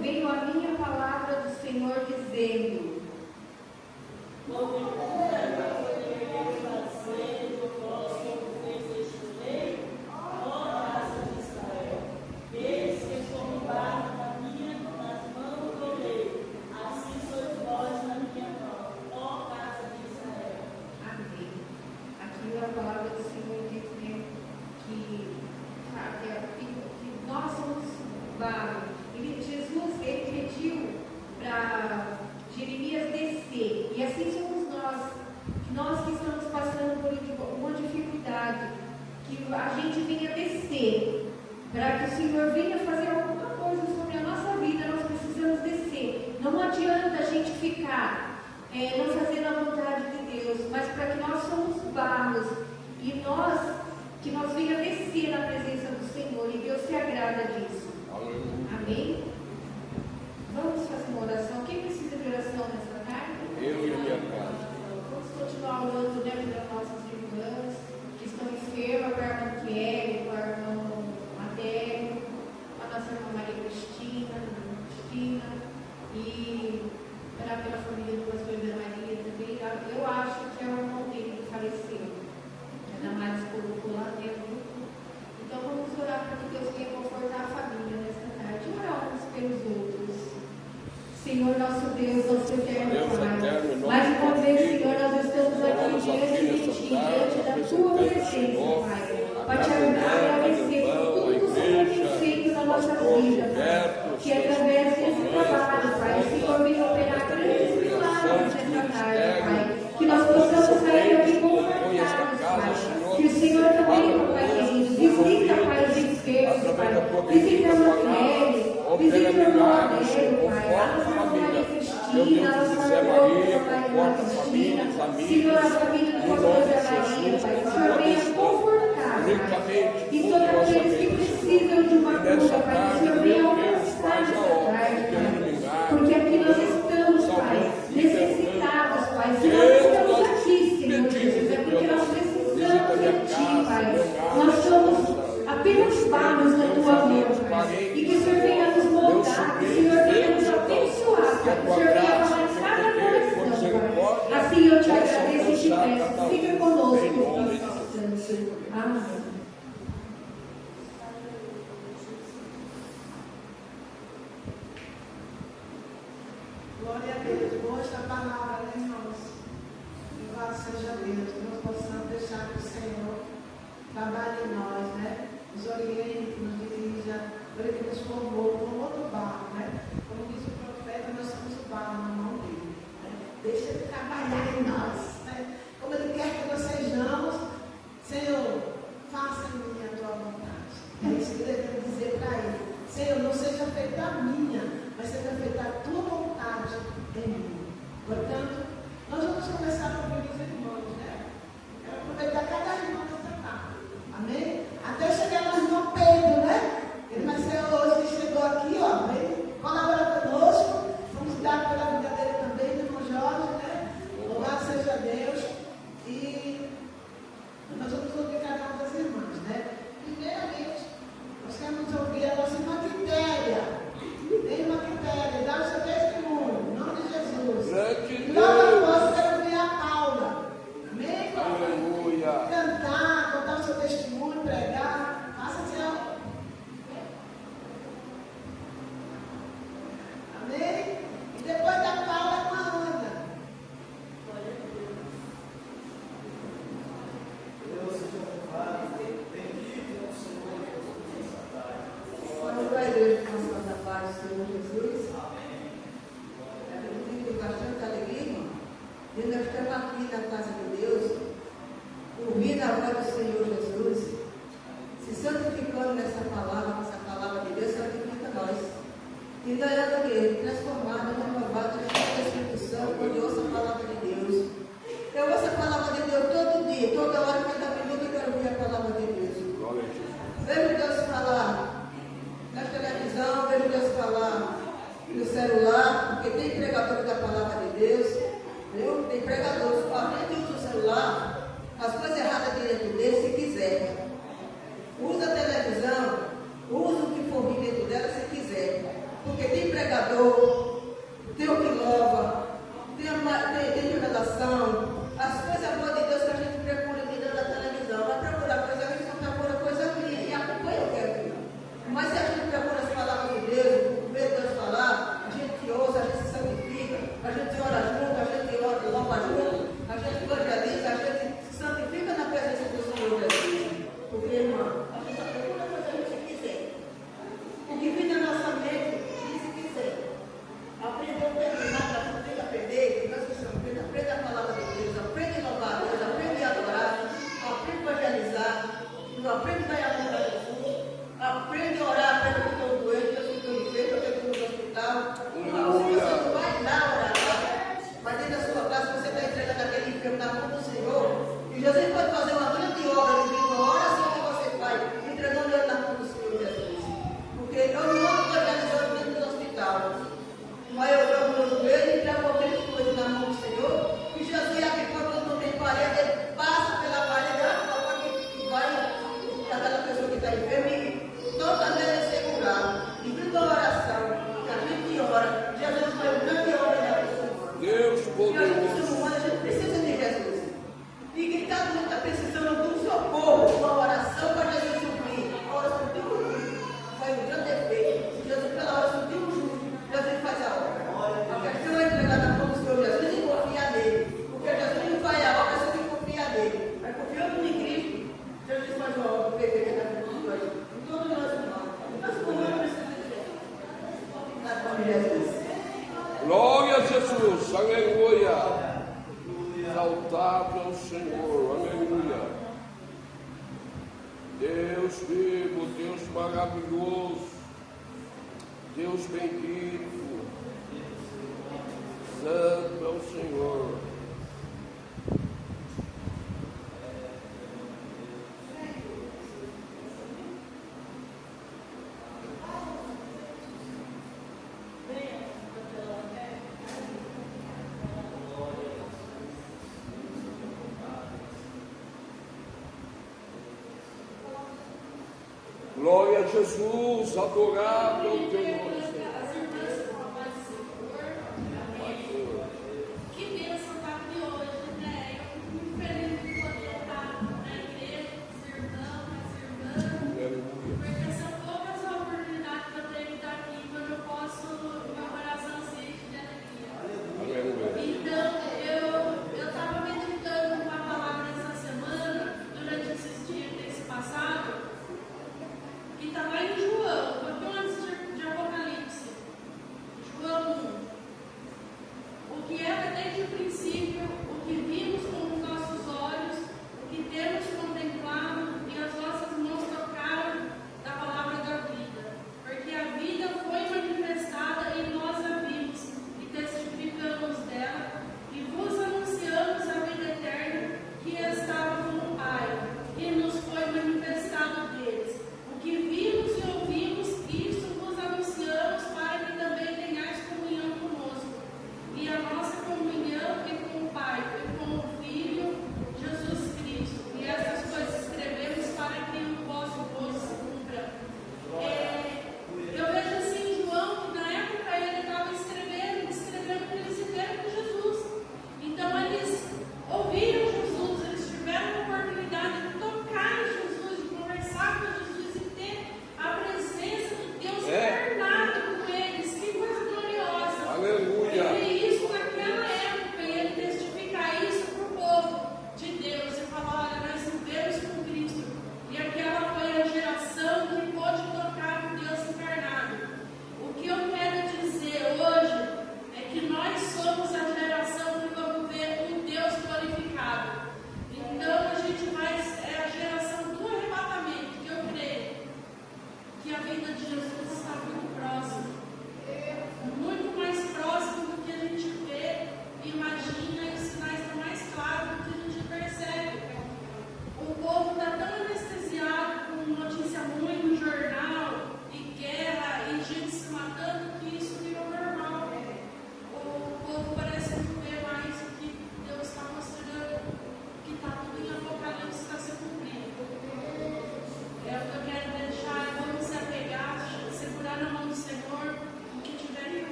veio a minha palavra do Senhor dizendo: Jesus pediu para Jeremias descer, e assim somos nós que estamos passando por uma dificuldade, que a gente venha descer, para que o Senhor venha fazer alguma coisa sobre a nossa vida. Nós precisamos descer. Não adianta a gente ficar não fazendo a vontade de Deus, mas para que nós somos barros, e que nós venha descer na presença do Senhor, e Deus se agrada disso. Amém? Vamos fazer uma oração. Quem precisa de oração nessa tarde? Eu e a minha casa. Vamos continuar orando, né, pelas nossas irmãs que estão enfermas, para a irmã Kelly, para a irmã Adélio, para a nossa irmã Maria Cristina, e orar pela família do pastor da Maria também. Eu acho que é o irmão dele que faleceu. A Damares colocou lá dentro. Então vamos orar para que Deus venha confortar a família nesta tarde. Orar uns pelos outros. Senhor nosso Deus, nosso eterno Pai, mais uma vez, Senhor, nós estamos aqui diante da Tua presença, Pai, para te agradecer por tudo que o Senhor tem feito na nossa vida, Pai, que através desse trabalho, Pai, o Senhor vem operar grandes milagres nessa tarde, Pai, que nós possamos sair aqui confortados, Pai, que o Senhor também, Pai querido, visita, Pai, os enfermos, Pai, visita a mulher, visita o irmão Adélio, Pai, a nossa Maria Cristina, a nossa irmã, Pai, Senhor, a família do pastor da Maria, Pai, que o Senhor venha confortar, Pai, e todos aqueles que precisam de uma cura, Pai, que o Senhor venha alcançar essa tarde, Pai, porque aqui nós estamos, Pai, necessitados, Pai, se nós estamos aqui, Senhor Jesus, é porque nós precisamos de Ti, Pai, nós somos apenas barros na Tua mão, Pai, e que o Senhor venha nos moldar, que o Senhor venha nos abençoar, Pai, que o Senhor venha falar em cada coração, Pai. Assim eu te agradeço e te peço, fica conosco, Espírito Santo. Amém. Glória a Deus. Boa esta palavra, né, irmãos? Louvado seja Deus, que nós possamos deixar que o Senhor trabalhe em nós, né? Nos oriente, nos dirija, Ele que nos formou como outro barro, né? Como diz o profeta, nós somos o barro na mão dele, né? Deixa Ele trabalhar em nós, né? Como Ele quer que nós sejamos, Senhor, faça em mim a tua vontade. É isso que devemos dizer para Ele. Senhor, não seja feita a minha, mas seja feita a tua vontade em mim. Portanto, nós vamos começar a ouvir os irmãos, né? Quero aproveitar cada irmão nessa tarde. Amém? Até chegar no irmão Pedro, né? Ele vai ser hoje, ele chegou aqui, ó, vem colaborar conosco. Vamos dar pela vida dele também, do irmão Jorge, né? Louvado seja Deus. E nós vamos ouvir cada uma das irmãs, né? Primeiramente, nós queremos ouvir a nossa irmã Quitéria. Irmã Quitéria, dá o seu testemunho, em nome de Jesus. E logo após, quero ouvir a Paula. Amém? Aleluia. Cantar, contar o seu testemunho, pregar. Faça assim, ó. Amém? E depois da Paula, com a Ana. Deus seja louvado, bendito é o Senhor que nos fez essa tarde. Vamos para a igreja com a Santa Paz do Senhor Jesus. Amém. Eu tenho bastante alegria, irmão, de nós estamos aqui na casa de Deus, ouvindo a voz do Senhor Jesus, se santificando nessa palavra de Deus, santifica nós. E nós é o quê? Transformado, renovado, cheio do Espírito Santo, quando eu ouço a palavra de Deus. Eu ouço a palavra de Deus todo dia, toda hora, cada minuto eu quero ouvir a palavra de Deus. Vejo Deus falar na televisão, vejo Deus falar no celular, porque tem pregadores da palavra de Deus, viu? Tem pregadores que somente usam o celular, as coisas erradas dentro dele, se quiser. Usa a televisão, usa o que for vir dentro dela, se quiser. Porque tem pregador adorador, tem o que louva, tem revelação, as coisas boas de Deus que a gente procura dentro da televisão. Vai procurar coisa aqui, só procura coisa aqui e acompanha o que é aqui. Mas se a gente procura as palavras de Deus, vê Deus falar, a gente ouça, a gente se santifica, a gente ora junto, a gente louva junto, a gente evangeliza, a gente se santifica na presença do Senhor Jesus. Porque, irmão, a gente só procura coisa que a gente quiser. O que vem na nossa mente, diz que quiser. Aprender a terminar, a gente tem que aprender, nós precisamos aprender a palavra de Deus, aprende a louvar a Deus, aprende a adorar, aprende a evangelizar, aprende a dar a mão a Jesus, aprende a orar pelo que estão doentes, pelo que estão enfermos, pelo que estão no hospital. Se você não vai lá orar, mas dentro da sua casa, você está entregando aquele enfermo na mão do Senhor, e Jesus pode fazer uma grande obra de uma oração que você faz, entregando ele na mão do Senhor Jesus. Porque eu não estou evangelizando dentro do hospital. Mas eu jogo no joelho e trago aquelas coisas na mão do Senhor. E Jesus é aqui quando não tem parede, ele passa pela parede, e vai aquela pessoa que está enferma e toda vez é segurado. E toda oração que a gente ora, Jesus foi um grande obra da pessoa. Deus E a poderoso. gente humana, a gente precisa de Jesus. E quem está precisando de um socorro, uma oração para Jesus suprir. A oração de um justo faz um grande efeito. Jesus, pela oração de um justo, Jesus faz a obra. A questão é entregar na mão do Senhor Jesus e confiar nele. Porque Jesus não faz a obra, você tem que confiar nele. Mas confiando em Cristo, Jesus faz uma obra perfeita na vida de nós. Em todos nós, irmãos. Nós humanos precisamos de Jesus. Na nome de Jesus. Glória a Jesus, aleluia. Exaltado ao Senhor, aleluia. Deus vivo, Deus maravilhoso, Deus bendito, santo é o Senhor. Glória a Jesus, adorado é o teu nome. As irmãs com a paz do Senhor. Que bênção estar aqui hoje, né? Eu fico muito feliz de poder estar na igreja com os irmãos, as irmãs. Aleluia. Porque são poucas as oportunidades que eu tenho de estar aqui quando eu posso, meu coração se enche de alegria. Aleluia. Então, eu estava meditando uma palavra essa semana, durante esses dias que tem se passado, que está lá em João, um pouquinho antes de Apocalipse.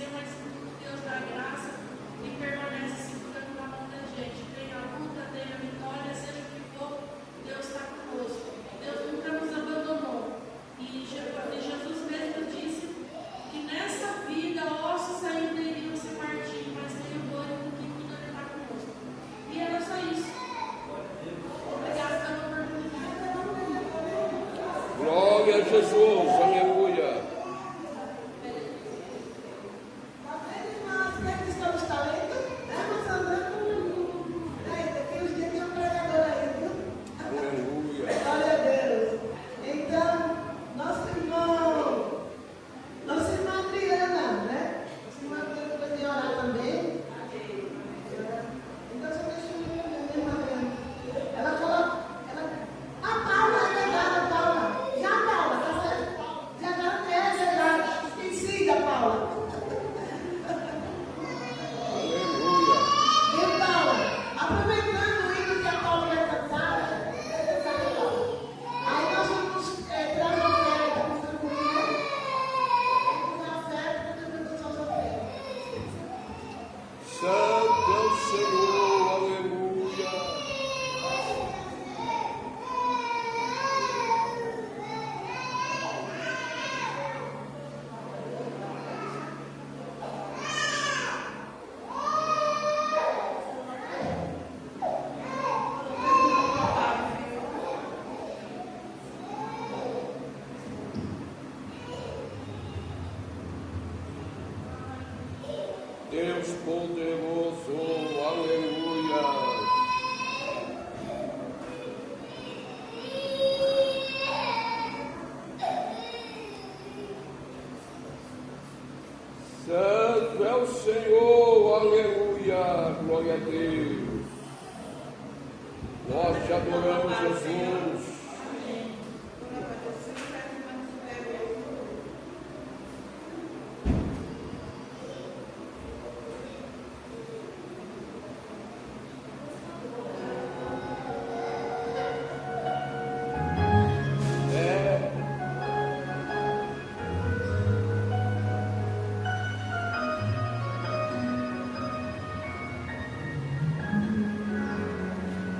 vencer, mas Deus dá graça e permanece segurando na mão da gente. Tem a luta, tem a vitória, seja o que for, Deus está conosco. Deus nunca nos abandonou. E Jesus mesmo disse que nessa vida ossos ainda iriam se partir, mas tem o glória que tudo ele está conosco. E era só isso. Obrigada pela oportunidade. Glória a Jesus, aleluia. Tá vendo, irmãs? Como é que estão os talentos? Né, irmã Sandra? Daqui uns dias tem um pregador aí, viu? Aleluia. Glória a Deus. Então, nossa irmã Adriana, né? Nossa irmã Adriana depois de orar também. Então, só deixa eu ver a irmã Adriana. Ela falou, a Paula é verdade, a Paula. Já a Paula, tá certo? Já é verdade. Esqueci da Paula. Aleluia. E Paula, aproveitando o hino que a Paula vai cantar, aí nós vamos tirar uma oferta para distribuir, né? Vamos dar oferta para distribuir suas ofertas. Santo é o Senhor, aleluia. Deus poderoso, aleluia. Santo é o Senhor, aleluia, glória a Deus. Nós te adoramos, Jesus.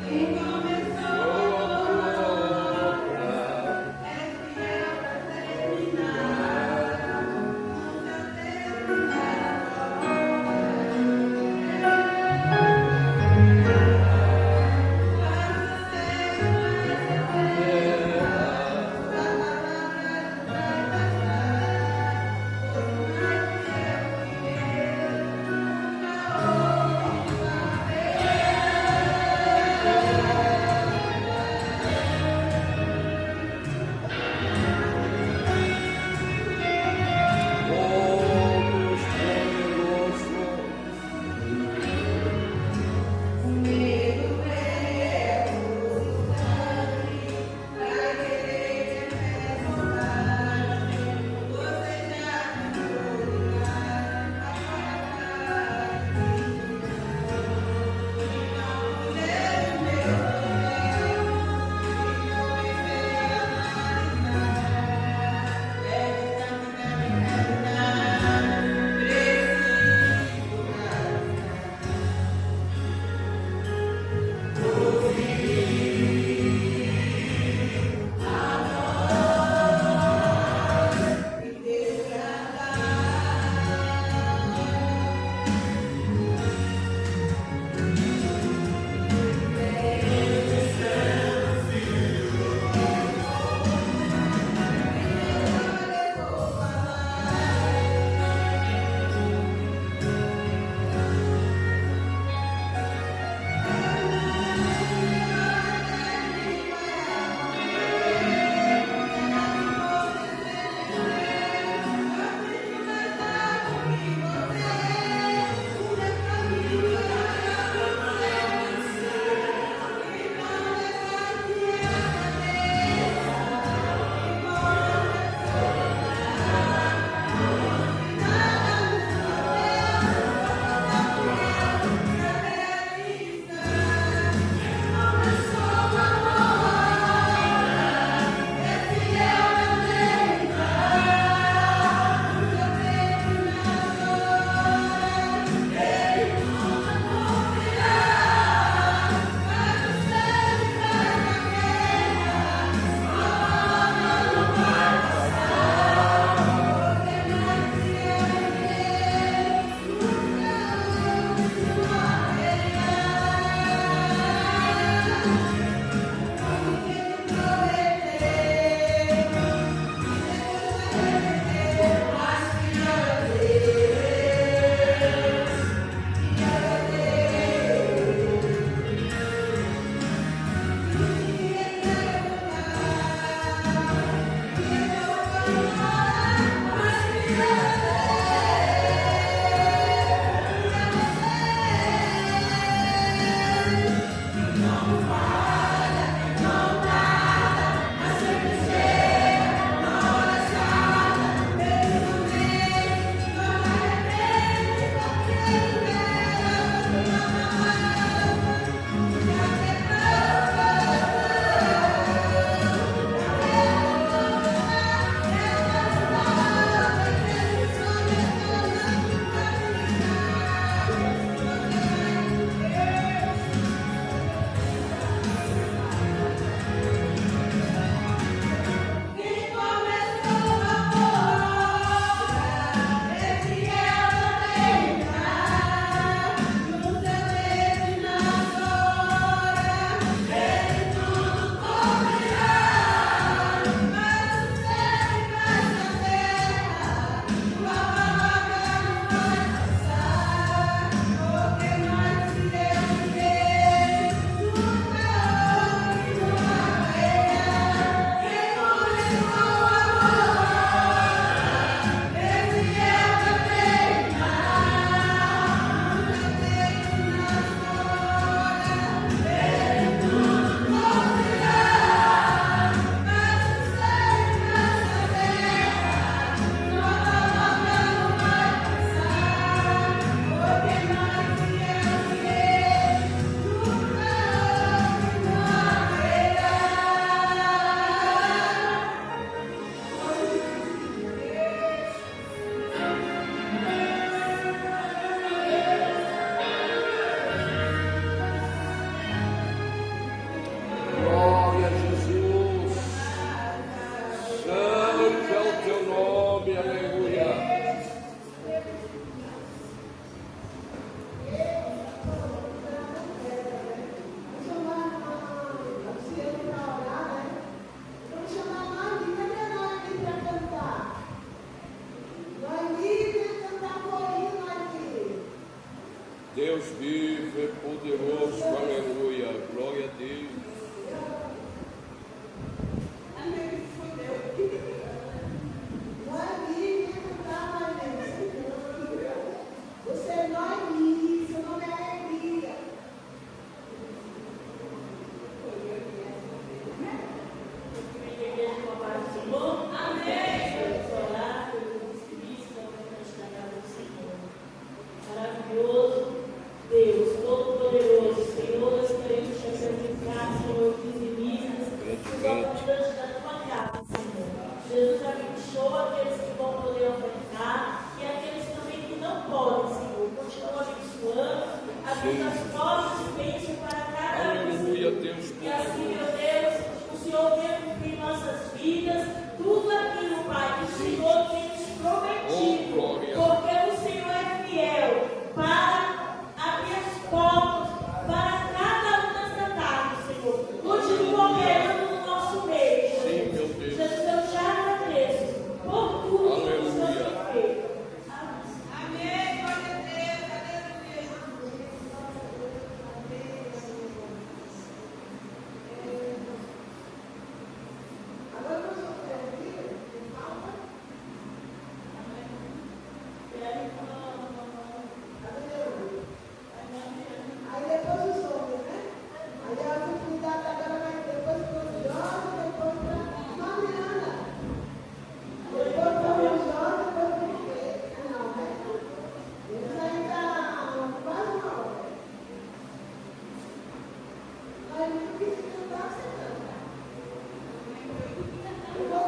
Quem começou Deus vivo e poderoso, aleluia, glória a Deus. Não é livre, não dá mais mesmo. Você não é livre, seu nome é alegria. Maravilhoso, Deus, Todo-Poderoso, Senhor, nós queremos te apresentar, Senhor, dizimistas, os ofertantes da tua casa, Senhor. Jesus abençoa aqueles que vão poder ofertar e aqueles também que não podem, Senhor. Continua abençoando, abrindo as portas de bênção para cada um. Aleluia, Deus E assim, poderoso. meu Deus, o Senhor venha cumprir nossas vidas, tudo aquilo, Pai, que o Senhor tem nos prometido, Oh, glória. porque o Senhor é fiel para abrir as portas para cada uma das tarde, Senhor. Continua operando no nosso meio, Sim, Jesus. meu Deus. Jesus, eu te agradeço por tudo que o Senhor Aleluia. tem feito. Amém, glória a Deus, aleluia. Agora nós vamos ter aqui, palma. Aí depois os homens, né? Aí a oportunidade agora vai depois para os jovens, depois para Mariana. Depois para os jovens, depois para o quê? Não, né? Eles ainda quase uma hora. Mas não quis cantar, você canta. Eu vou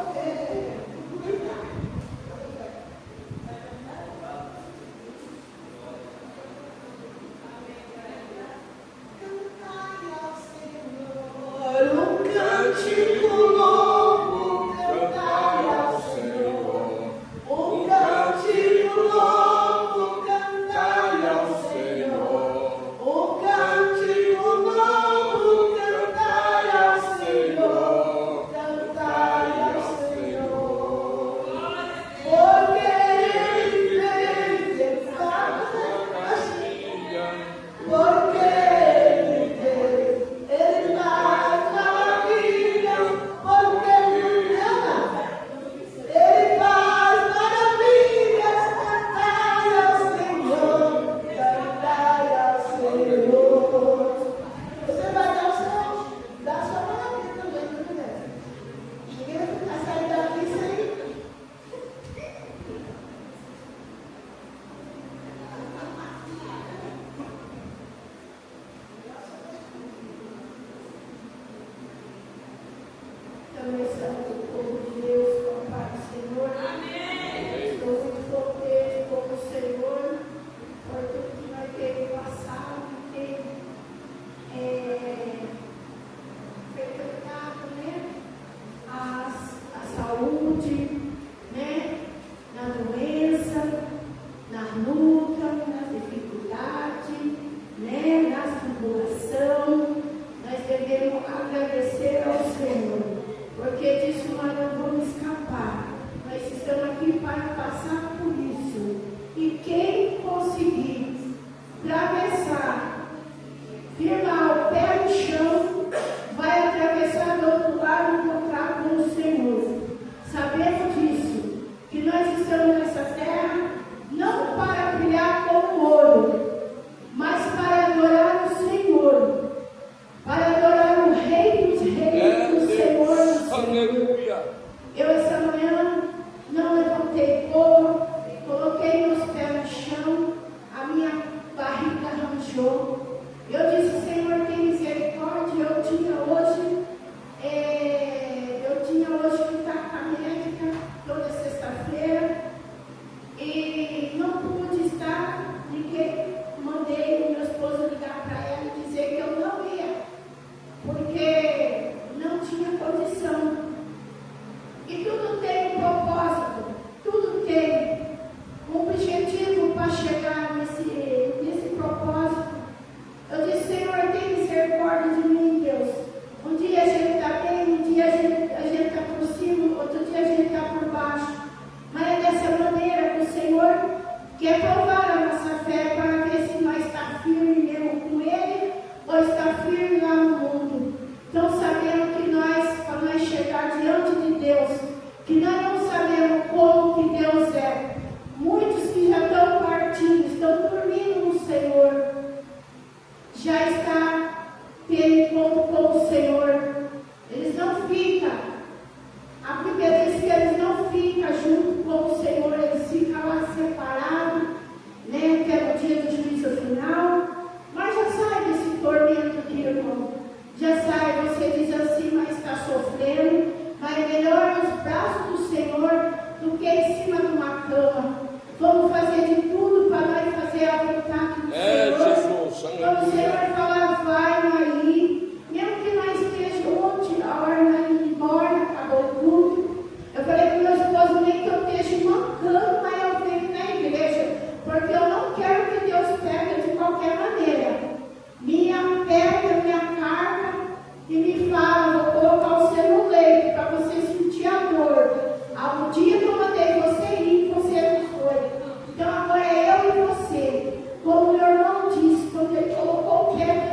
cuidar. Cantai ao Senhor um cântico novo, cantai ao Senhor um cântico novo, cantai ao Senhor um cântico novo, cantai ao Senhor, cantai ao Senhor, porque Ele fez porque Ele fez, Ele faz maravilhas, porque Ele faz maravilhas, cantai ao Senhor, cantai ao Senhor. Você vai dar sua maravilha também, não é? Ninguém vai ficar saindo daqui sem. Também estamos o povo de Deus, com o Pai do Senhor. Amém. Estou muito contente com o Senhor, por tudo que nós temos passado, que tem frequentado, né? A saúde, né? Na doença, na luta, na dificuldade, né? Na tribulação. Nós devemos agradecer ao Senhor, porque disso nós não vamos escapar. Nós estamos aqui para passar por isso. E quem conseguir atravessar, firmar o pé no chão, vai atravessar do outro lado e encontrar com o Senhor. Sabemos disso, que nós estamos nessa terra não para brilhar como ouro, mas para adorar o Senhor. Para adorar o Rei dos Reis, o Senhor dos Senhores. Aleluia. Eu essa manhã não levantei cor, coloquei meus pés no chão, a minha barriga arranjou. Eu disse, Senhor, tem misericórdia. Eu tinha hoje que estar com a médica toda sexta-feira e não pude estar, mandei o meu esposo ligar para ela e dizer que eu não ia, porque não tinha condição. E tudo tem um propósito, tudo tem um objetivo para chegar nesse propósito. Eu disse, Senhor, tem misericórdia de mim, Deus. Um dia a gente está bem, um dia a gente está por cima, outro dia a gente está por baixo. Mas é dessa maneira que o Senhor quer provar a nossa fé para ver se nós está firme ou está firme lá no mundo. Então sabemos que nós, para nós chegar diante de Deus, que nós não sabemos como que Deus é. Muitos que já estão partindo, estão dormindo no Senhor, já está tendo encontro com o Senhor. Eles não ficam. A Bíblia diz que eles não ficam junto com o Senhor, eles ficam lá separados, né? Que é o dia do juízo final. Mas já sai desse tormento aqui, irmão. Já sai, você diz assim, mas está sofrendo. Mas é melhor nos braços do Senhor do que em cima de uma cama. Vamos fazer de tudo para nós fazer a vontade do Senhor. Jesus, Quando o Senhor falar, vai, aí. Mesmo que nós estejamos ontem, a hora nós ir embora, acabou tudo. Eu falei para o meu esposo, nem que eu esteja mancando, mas eu venho na igreja. Porque eu não quero que Deus pegue de qualquer maneira. Pega minha carga e me fala, vou colocar você no leito para você sentir a dor. Ao dia que eu mandei você ir, você não foi. Então agora é eu e você. Como o meu irmão disse, quando ele colocou o pé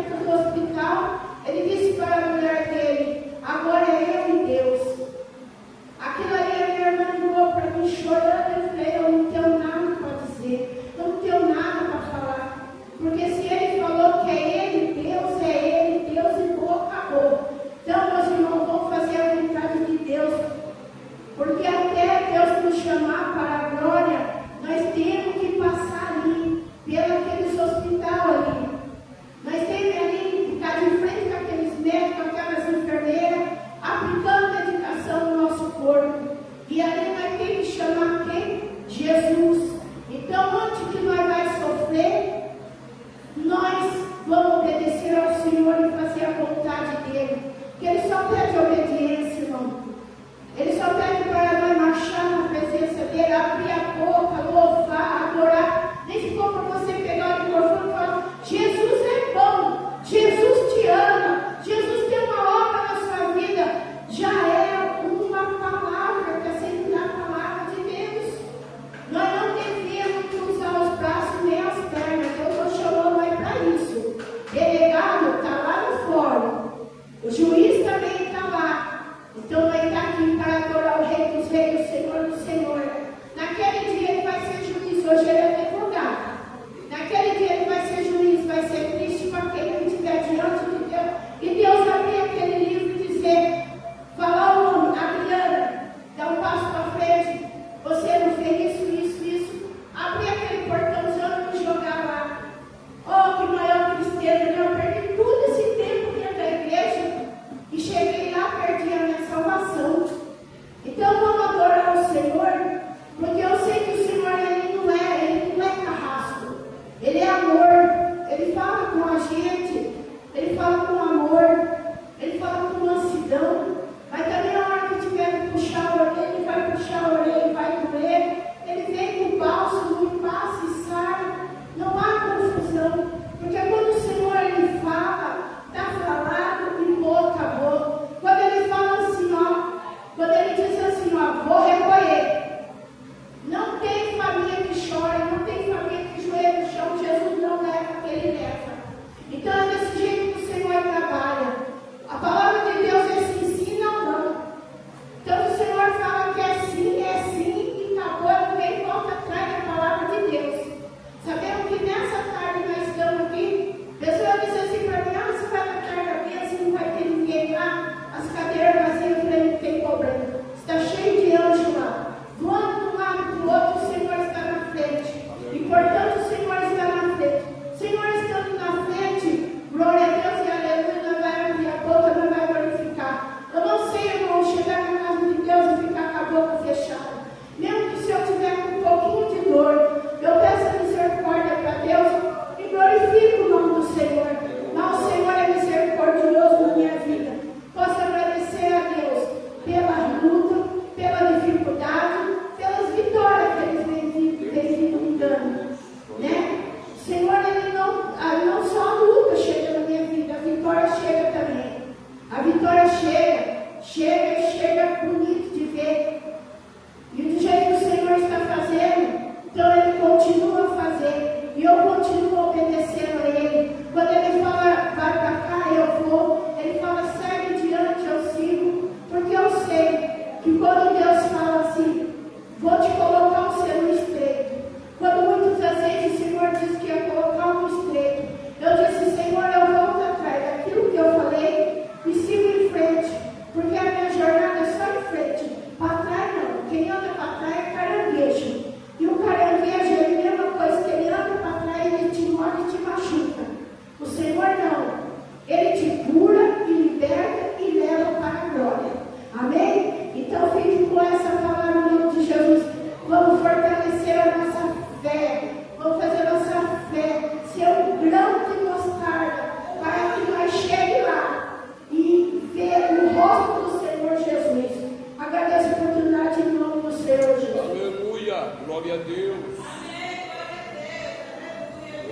Glória a Deus.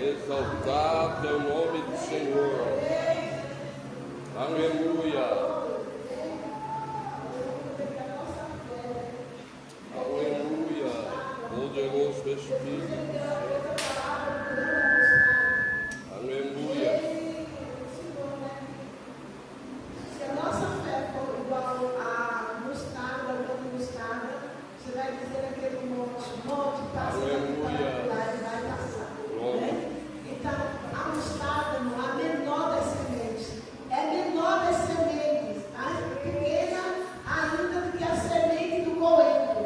Exaltado é o nome do Senhor. Aleluia. Aleluia. Poderoso Espírito. Aleluia. Se a nossa fé for igual a mostarda, o grão de mostarda, você vai dizer aquele monte passa lá e vai passar. Né? Então, a mostarda, a menor das sementes, é menor das sementes, mais pequena ainda do que a semente do coentro.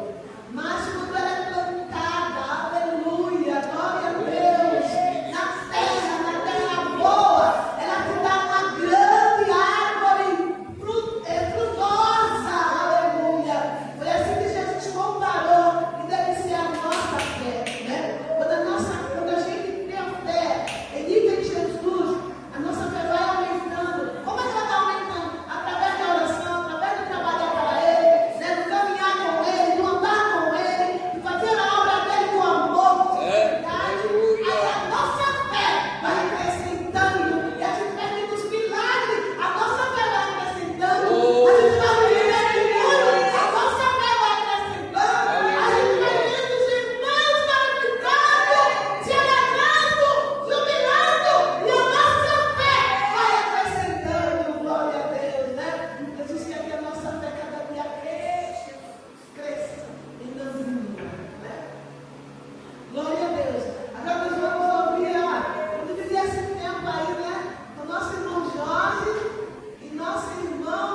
Mas quando ela é plantada, aleluia, glória a Deus, na terra boa, ela te dá uma grande árvore frutosa, aleluia. Foi assim que Jesus comparou e deve ser a nossa fé, né? Quando a gente tem a fé, edita em Jesus, a nossa fé vai aumentando. Como é que ela está aumentando? Através da oração, através de trabalhar para Ele, né? De caminhar com Ele, de andar com Ele, de fazer a obra dele com amor, com sinceridade. Aí a nossa fé vai acrescentando, e a gente vai vendo os milagres, a nossa fé vai acrescentando, a gente vai vendo a testemunho, a nossa fé vai acrescentando, a gente vai vendo os irmãos glorificando, se alegrando, jubilando, e a nossa fé vai acrescentando, glória a Deus, né? Jesus quer que a nossa fé cada dia cresça e não diminua, né? Glória a Deus. Agora nós vamos ouvir, vamos dividir esse tempo aí, né? Com o nosso irmão Jorge e nosso irmão,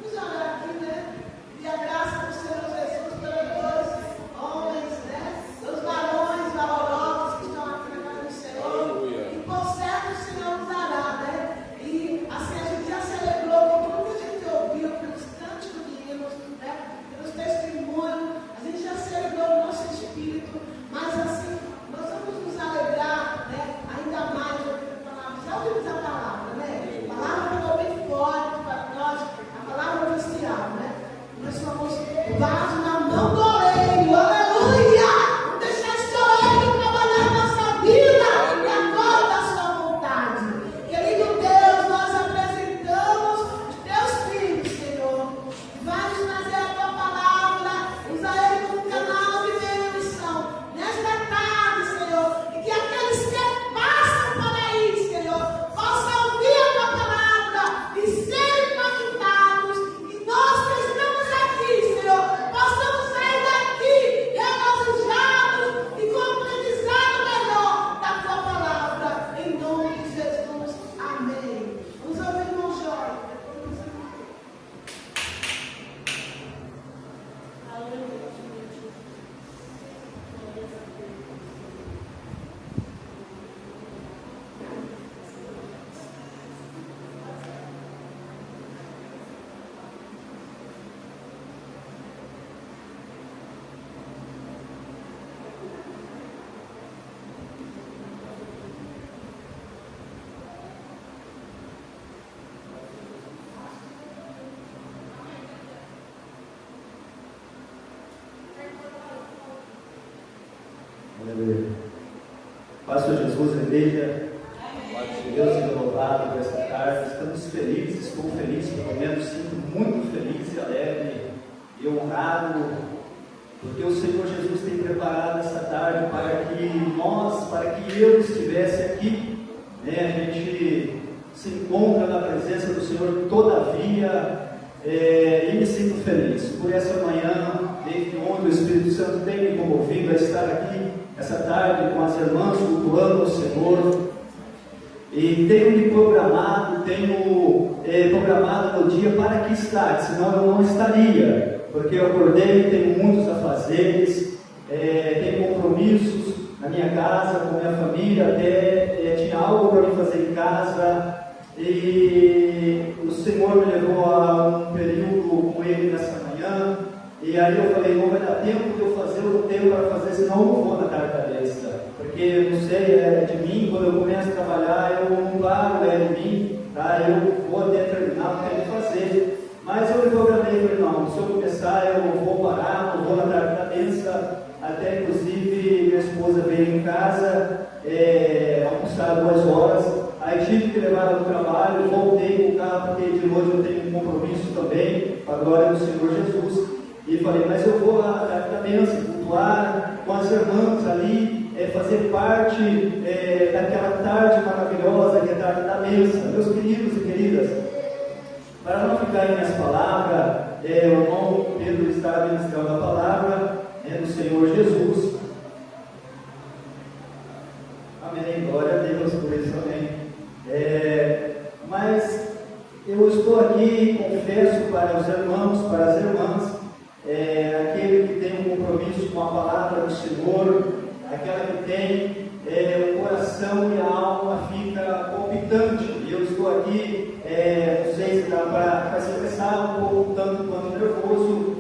vamos orar aqui, né? E a graça do Senhor Jesus pelos dois homens, né? Os varões valorosos que estão aqui na casa do Senhor. Aleluia. E por certo o Senhor nos dará, né? E assim a gente já celebrou com tudo que a gente ouviu, pelos cânticos de hinos, né? Pelos testemunhos, a gente já celebrou o nosso espírito, mas assim, nós vamos nos alegrar, né? Ainda mais ouvindo a palavra. Já ouvimos a palavra, né? A palavra ficou bem forte para nós, a palavra oficial, né? Nós somos vasos na mão do oleiro, aleluia! Não deixar esse oleiro trabalhar na nossa vida, de acordo com a sua vontade. Querido Deus, nós apresentamos os teus filhos, Senhor. Vai nos trazer a tua palavra, usa ele como canal de bendição. Nesta tarde, Senhor, e que aqueles que passam por aí, Senhor, possam ouvir a tua palavra e serem impactados. E nós que estamos aqui, Senhor, possamos sair daqui regozijados e com um aprendizado melhor da tua palavra. Em nome de Jesus. Amém. Vamos ouvir o irmão Jorge. Aleluia. Paz do Jesus, igreja. Deus seja louvado por esta tarde. Estamos felizes, estou feliz, pelo menos sinto muito feliz e alegre e honrado, porque o Senhor Jesus tem preparado esta tarde para que eu estivesse aqui, né? A gente se encontra na presença do Senhor, todavia, e me sinto feliz por essa manhã, desde onde o Espírito Santo tem me comovido a estar aqui essa tarde com as irmãs cultuando o Senhor. E tenho me programado, no dia para que estar, senão eu não estaria, porque eu acordei, tenho muitos afazeres, tenho compromissos na minha casa, com minha família, até tinha algo para me fazer em casa, e o Senhor me levou a um período com Ele nessa manhã, e aí eu falei, não vai dar tempo de eu fazer o que eu tenho para fazer, senão eu não vou na carta extra, porque não sei, é de mim, quando eu começo a trabalhar, eu não paro, é de mim, tá? Eu vou até terminar o que eu tenho que fazer, mas eu me programei, falei, não, se eu começar, eu vou parar, não vou na benção. Até inclusive minha esposa veio em casa almoçar 2 horas, aí tive que levar ela no trabalho, voltei com o carro porque de hoje eu tenho um compromisso também, para a glória do Senhor Jesus, e falei, mas eu vou lá dar benção, cultuar com as irmãs ali, fazer parte daquela tarde maravilhosa que é a tarde da benção. Meus queridos e queridas, para não ficar em minhas palavras, o irmão Pedro está ministrando a palavra do Senhor Jesus. Amém, glória a Deus por isso, amém. Mas eu estou aqui, confesso para os irmãos, para as irmãs, aquele que tem um compromisso com a palavra do Senhor, aquela que tem o coração e a alma fica palpitante. Eu estou aqui, não sei se dá para se expressar, um pouco tanto quanto nervoso,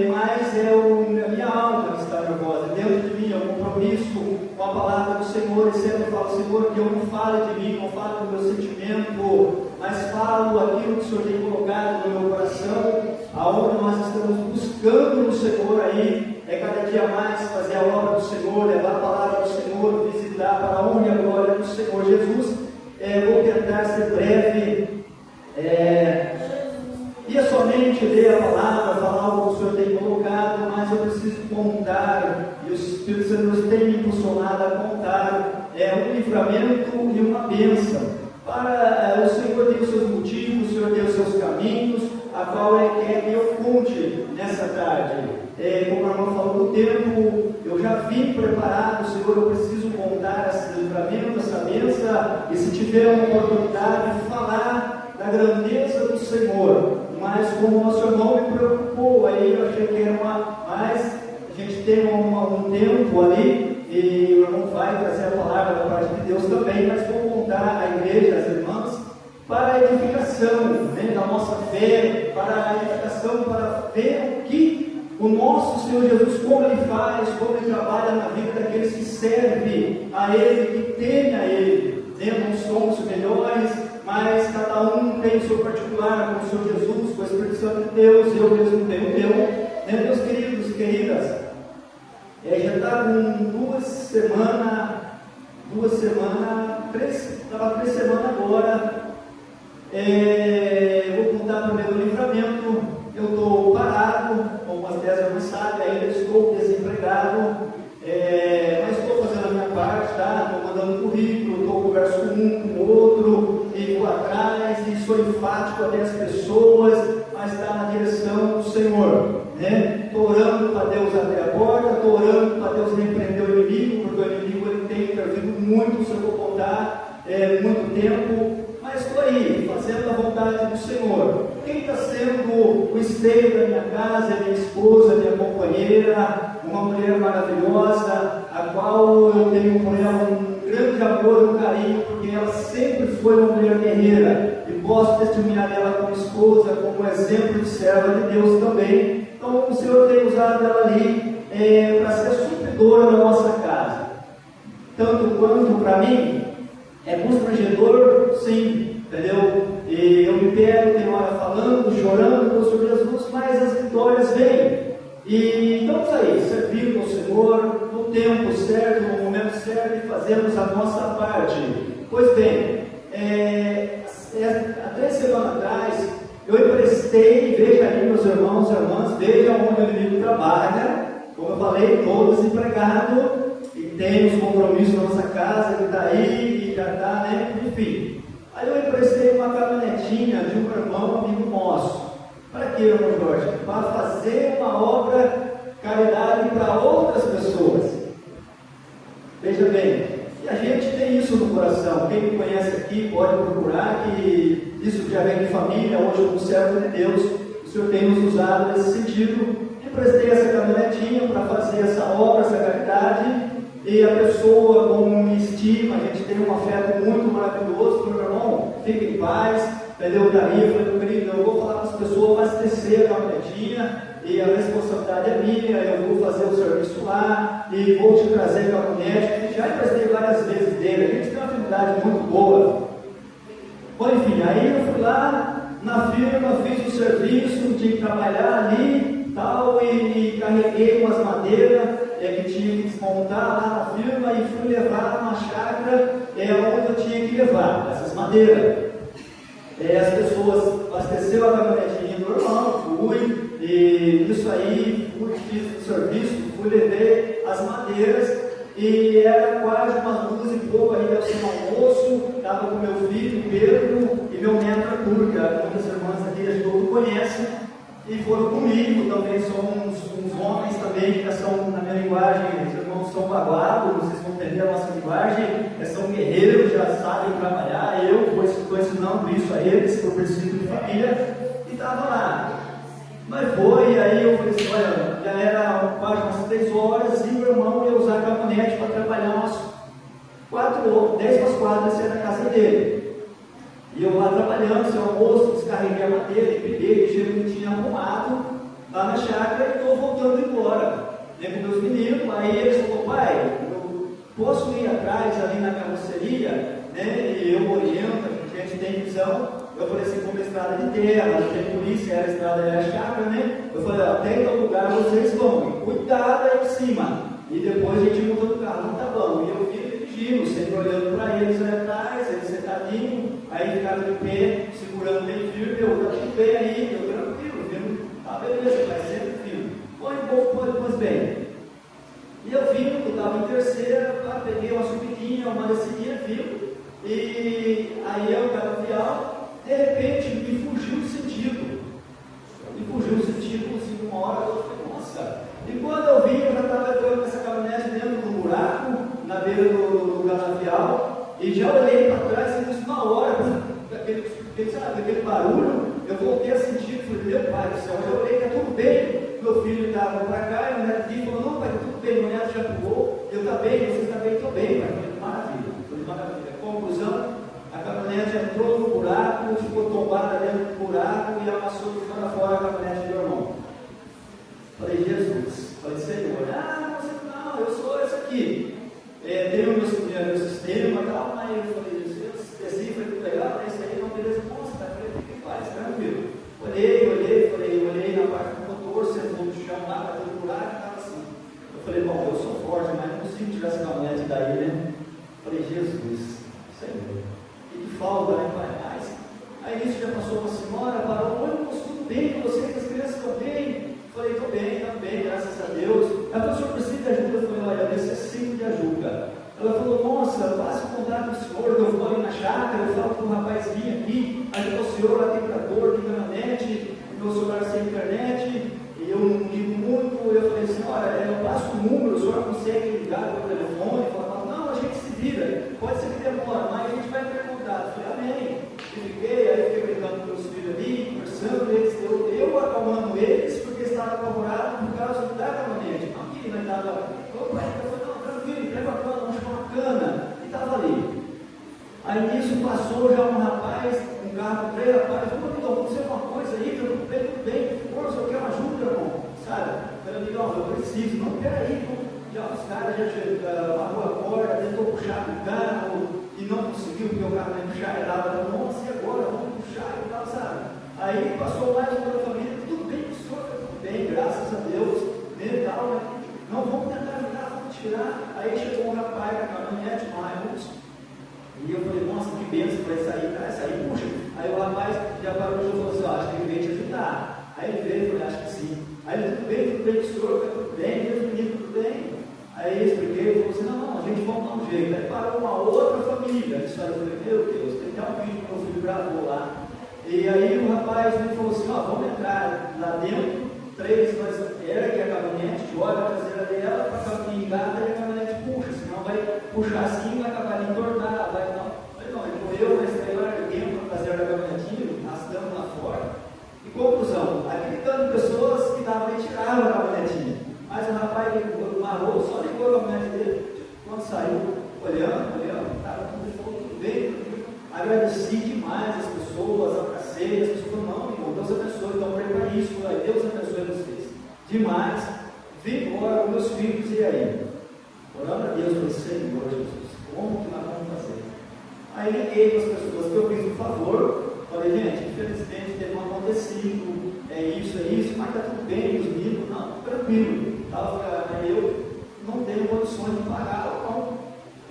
mas a minha alma que está nervosa. Dentro de mim é um compromisso com a palavra do Senhor, e sempre falo, Senhor, que eu não fale de mim, não fale do meu sentimento, mas falo aquilo que o Senhor tem colocado no meu coração, aonde nós estamos buscando no Senhor aí, cada dia mais fazer a obra do Senhor, levar a palavra do Senhor, visitar para a honra e a glória do Senhor Jesus. Vou tentar ser breve, ia somente ler a palavra, falar o que o Senhor tem colocado, mas eu preciso contar, e o Espírito Santo tem me impulsionado a contar, um livramento e uma bênção. Para o Senhor tem os seus motivos, o Senhor tem os seus caminhos, a qual quer que eu conte nessa tarde. Como a irmã falou do tempo, eu já vim preparado, Senhor, eu preciso contar esse livramento, essa bênção, e se tiver uma oportunidade de falar da grandeza do Senhor, mas como o nosso irmão me preocupou, aí eu achei que era mas a gente tem um tempo ali, e o irmão vai trazer a palavra da parte de Deus também, mas vou contar à igreja, às irmãs, para a edificação da nossa fé, para a edificação, para ver o que o nosso Senhor Jesus, como Ele faz, como Ele trabalha na vida daqueles que servem a Ele, que temem a Ele. Não somos melhores, mas cada um tem o seu particular com o Senhor Jesus, com o Espírito Santo de Deus, eu mesmo tenho o meu. Meus queridos e queridas, já está com 2 semanas, estava 3 semanas agora. Vou contar primeiro o livramento. Eu estou parado, como as 10 irmãs sabem, ainda estou desempregado, mas estou fazendo a minha parte, tá? Estou mandando currículo, estou converso com um, com o outro, e vou atrás, e sou enfático até as pessoas, mas está na direção do Senhor, né? Estou orando para Deus abrir a porta, estou orando para Deus repreender o inimigo, porque o inimigo ele tem intervido muito, se eu vou contar, muito tempo. Mas estou aí, fazendo a vontade do Senhor. Quem está sendo o esteio da minha casa, minha esposa, minha companheira, uma mulher maravilhosa, a qual eu tenho por ela um grande amor, um carinho, porque ela sempre foi uma mulher guerreira, e posso testemunhar ela como esposa, como exemplo de serva de Deus também. Então o Senhor tem usado ela ali para ser supridora da nossa casa. Tanto quanto para mim, constrangedor, sim, entendeu? E eu me pego, tem hora falando, chorando com o Senhor Jesus, mas as vitórias vêm. E estamos aí, servindo ao Senhor, no tempo certo, no momento certo, e fazemos a nossa parte. Pois bem, há 3 semanas atrás, eu emprestei, veja aí meus irmãos e irmãs, veja onde o inimigo trabalha, como eu falei, estou desempregado, e tem os compromissos na nossa casa, ele está aí, e já está, né? Enfim. Aí eu emprestei uma caminhonetinha de um irmão, amigo nosso. Para quê, irmão Jorge? Para fazer uma obra, caridade para outras pessoas. Veja bem, e a gente tem isso no coração. Quem me conhece aqui pode procurar, que isso já vem de família, hoje como servo de Deus, o Senhor tem nos usado nesse sentido. Emprestei essa caminhonetinha para fazer essa obra, essa caridade. E a pessoa, como me estima, a gente tem um afeto muito maravilhoso, meu irmão, fica em paz, entendeu? Daí eu falei, meu querido, eu vou falar para as pessoas abastecer a caminhonetinha, e a responsabilidade é minha, eu vou fazer o serviço lá, e vou te trazer a caminhonete. Já emprestei várias vezes dele, a gente tem uma afinidade muito boa. Bom, enfim, aí eu fui lá na firma, fiz o serviço, tinha que trabalhar ali, tal, e carreguei umas madeiras que tinha que desmontar lá na firma e fui levar numa chácara onde eu tinha que levar essas madeiras. As pessoas abasteceram a caminhonetinha normal, fui, e isso aí, fiz o serviço, levei as madeiras, e era quase umas 2 e pouco, aí deve ser um almoço, estava com meu filho, Pedro, e meu neto Arthur, que muitas irmãs aqui a gente conhece, e foram comigo, também são uns homens também, que são, na minha linguagem, os irmãos são baguados, vocês vão entender a nossa linguagem, são guerreiros, já sabem trabalhar, eu estou ensinando isso a eles, por princípio de família, e estava lá. Mas foi, aí eu falei assim, olha, já era quase umas 3 horas, e o irmão ia usar a caminhonete para trabalhar umas 10 para as 4, assim, na casa dele. E eu lá trabalhando, seu almoço, descarreguei a madeira, peguei, deixei o que tinha arrumado lá na chácara e estou voltando embora. Com meus meninos, aí eles falaram, pai, eu posso ir atrás ali na carroceria, né? E eu oriento, a gente tem visão. Eu falei assim, como estrada de terra, não tem polícia, era a estrada, era a chácara, né? Eu falei, até em todo lugar vocês vão, e cuidado aí em cima. E depois a gente muda do carro, tá bom. E eu fui dirigindo, sempre olhando para eles ali atrás, eles sentadinhos, aí ficaram de pé, segurando bem firme, eu tá de pé aí, eu tranquilo, viu? Tá, beleza, vai sempre firme. Pois bem. E eu vim, eu estava em terceira, peguei uma subidinha, uma descidinha, viu? E aí eu canavial, de repente me fugiu o sentido. Assim, uma hora eu falei, nossa. E quando eu vi, eu já estava entrando nessa caminhonete dentro do buraco, na beira do canavial, e já olhei para trás e disse, na hora, aquele barulho, eu voltei a sentir, falei, meu pai do céu, eu olhei, está tudo bem. Meu filho estava para cá, e o neto disse, falou, não, pai, está tudo bem, meu neto já pulou, eu está bem, você está bem, estou bem, pai. Maravilha. Conclusão, a caminhonete entrou no buraco, ficou tombada dentro do buraco e amassou de fora a caminhonete do irmão. Falei, Jesus, falei, Senhor, não, eu sou esse aqui. Tem o meu sistema e tal, mas eu falei, eu desci, foi tudo legal, esse aí não, beleza, nossa, tá, falei, o que faz, tranquilo. Olhei na parte do motor, sentou no chão lá, bateu no buraco e estava assim. Eu falei, bom, eu sou forte, mas não consigo tirar essa caminhonete daí, né? Falei, Jesus, Senhor, que falta, né, pai? Mas, aí isso já passou uma senhora, parou, oi, moço, tudo bem com você, que as crianças estão bem? Falei, estou bem, graças a Deus. Ela falou, o senhor precisa de ajuda? Eu falei, olha, eu necessito de ajuda. Ela falou, nossa, faça contato com o senhor, eu vou ali na chácara, eu falo com o rapaz vir aqui, ajudar o senhor, lá tem trator, tem caminhonete, meu celular sem internet, e eu não ligo muito. Eu falei, senhora, eu passo o número, o senhor consegue ligar pelo telefone? Não, a gente se vira, pode ser que demore, mas a gente vai ter contato. Eu falei, amém. Aí fiquei brincando com os filhos ali, conversando, eu acalmando eles, porque estavam apavorados por causa da caminhonete. Aqui, nós estávamos, eu falei, não, tranquilo, leva a cana, vamos chamar uma cana, e estava ali. Aí nisso passou já um rapaz, um carro com 3 rapazes, aconteceu uma coisa aí, tudo bem, força, eu quero ajuda, irmão, sabe? Eu falei, não, eu preciso, não, peraí, já os caras já amarrou a corda, tentou puxar o carro e não conseguiu, porque o carro não ia puxar, ele estava, nossa, e agora, vamos puxar e tal, sabe? Aí passou mais uma da família, tudo bem, senhor, tudo bem, graças a Deus, né, tal, né? Não, vamos tentar ajudar, vamos tirar. Aí chegou um rapaz na caminhonete, e eu falei, nossa, que benção, vai sair, puxa. Aí o rapaz já parou e falou assim, acho que ele veio te ajudar. Aí ele veio e falou, acho que sim. Aí ele, tudo bem, senhor, tudo bem, Deus menino, tudo bem. Aí eu expliquei, ele falou assim, não, a gente vai dar um jeito. Aí parou uma outra família. Isso aí eu falei, meu Deus, tem até um vídeo que meu filho gravou lá. E aí o rapaz me falou assim, vamos entrar lá dentro, 3, nós era que a caminhonete, joga a traseira dela, para a caminhonete engata e a caminhonete puxa, senão vai puxar assim, vai acabar de entortar, vai não. Falei, não, ele correu, mas eu larguei para a traseira da caminhonetinha, arrastando lá fora. E conclusão, aquele tanto de pessoas que estavam ali tiraram a caminhonetinha. Mas o rapaz marrou, só ligou a caminhonete dele, quando saiu, olhando, estava tudo bem, agradeci demais as pessoas, abracei, as pessoas falaram, não, irmão, Deus abençoe, então prepare isso, Deus abençoe vocês. Demais, vim embora com meus filhos, e aí? Orando a Deus, falei, Senhor Jesus, como que nós vamos fazer? Aí liguei para as pessoas que eu fiz um favor, falei, gente, infelizmente teve um acontecido, é isso, mas está tudo bem, os meninos tranquilo. Eu não tenho condições de pagar ou não.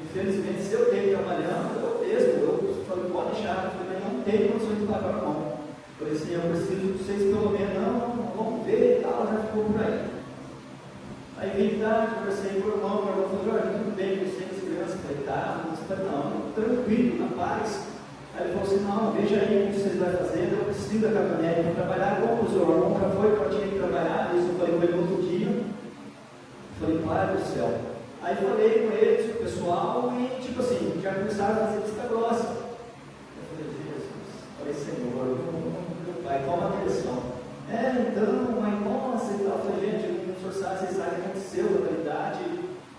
Infelizmente, se eu tenho trabalhando, eu falei, pode deixar, eu não tenho condições de pagar ou não. Eu falei assim, eu preciso de vocês pelo menos, não, vamos ver e tal, já ficou por aí. Aí vim tarde, conversei com o irmão falou, Jorge, tudo bem, você tem segurança? Eu falei, tá, você falei, não, tranquilo, na paz. Aí ele falou assim, não, veja aí o que vocês vão fazer, eu preciso da caminhonete para trabalhar, como o seu irmão já foi que eu tinha que trabalhar, isso eu falei com ele no outro dia. Eu falei, pai do céu. Aí falei com eles, com o pessoal, e tipo assim, já começaram a fazer vista grossa. Eu falei, Jesus, falei, Senhor, meu pai, toma a direção. Então, mas nossa, e tal, eu falei, gente, o senhor sabe, vocês sabem o que aconteceu na realidade,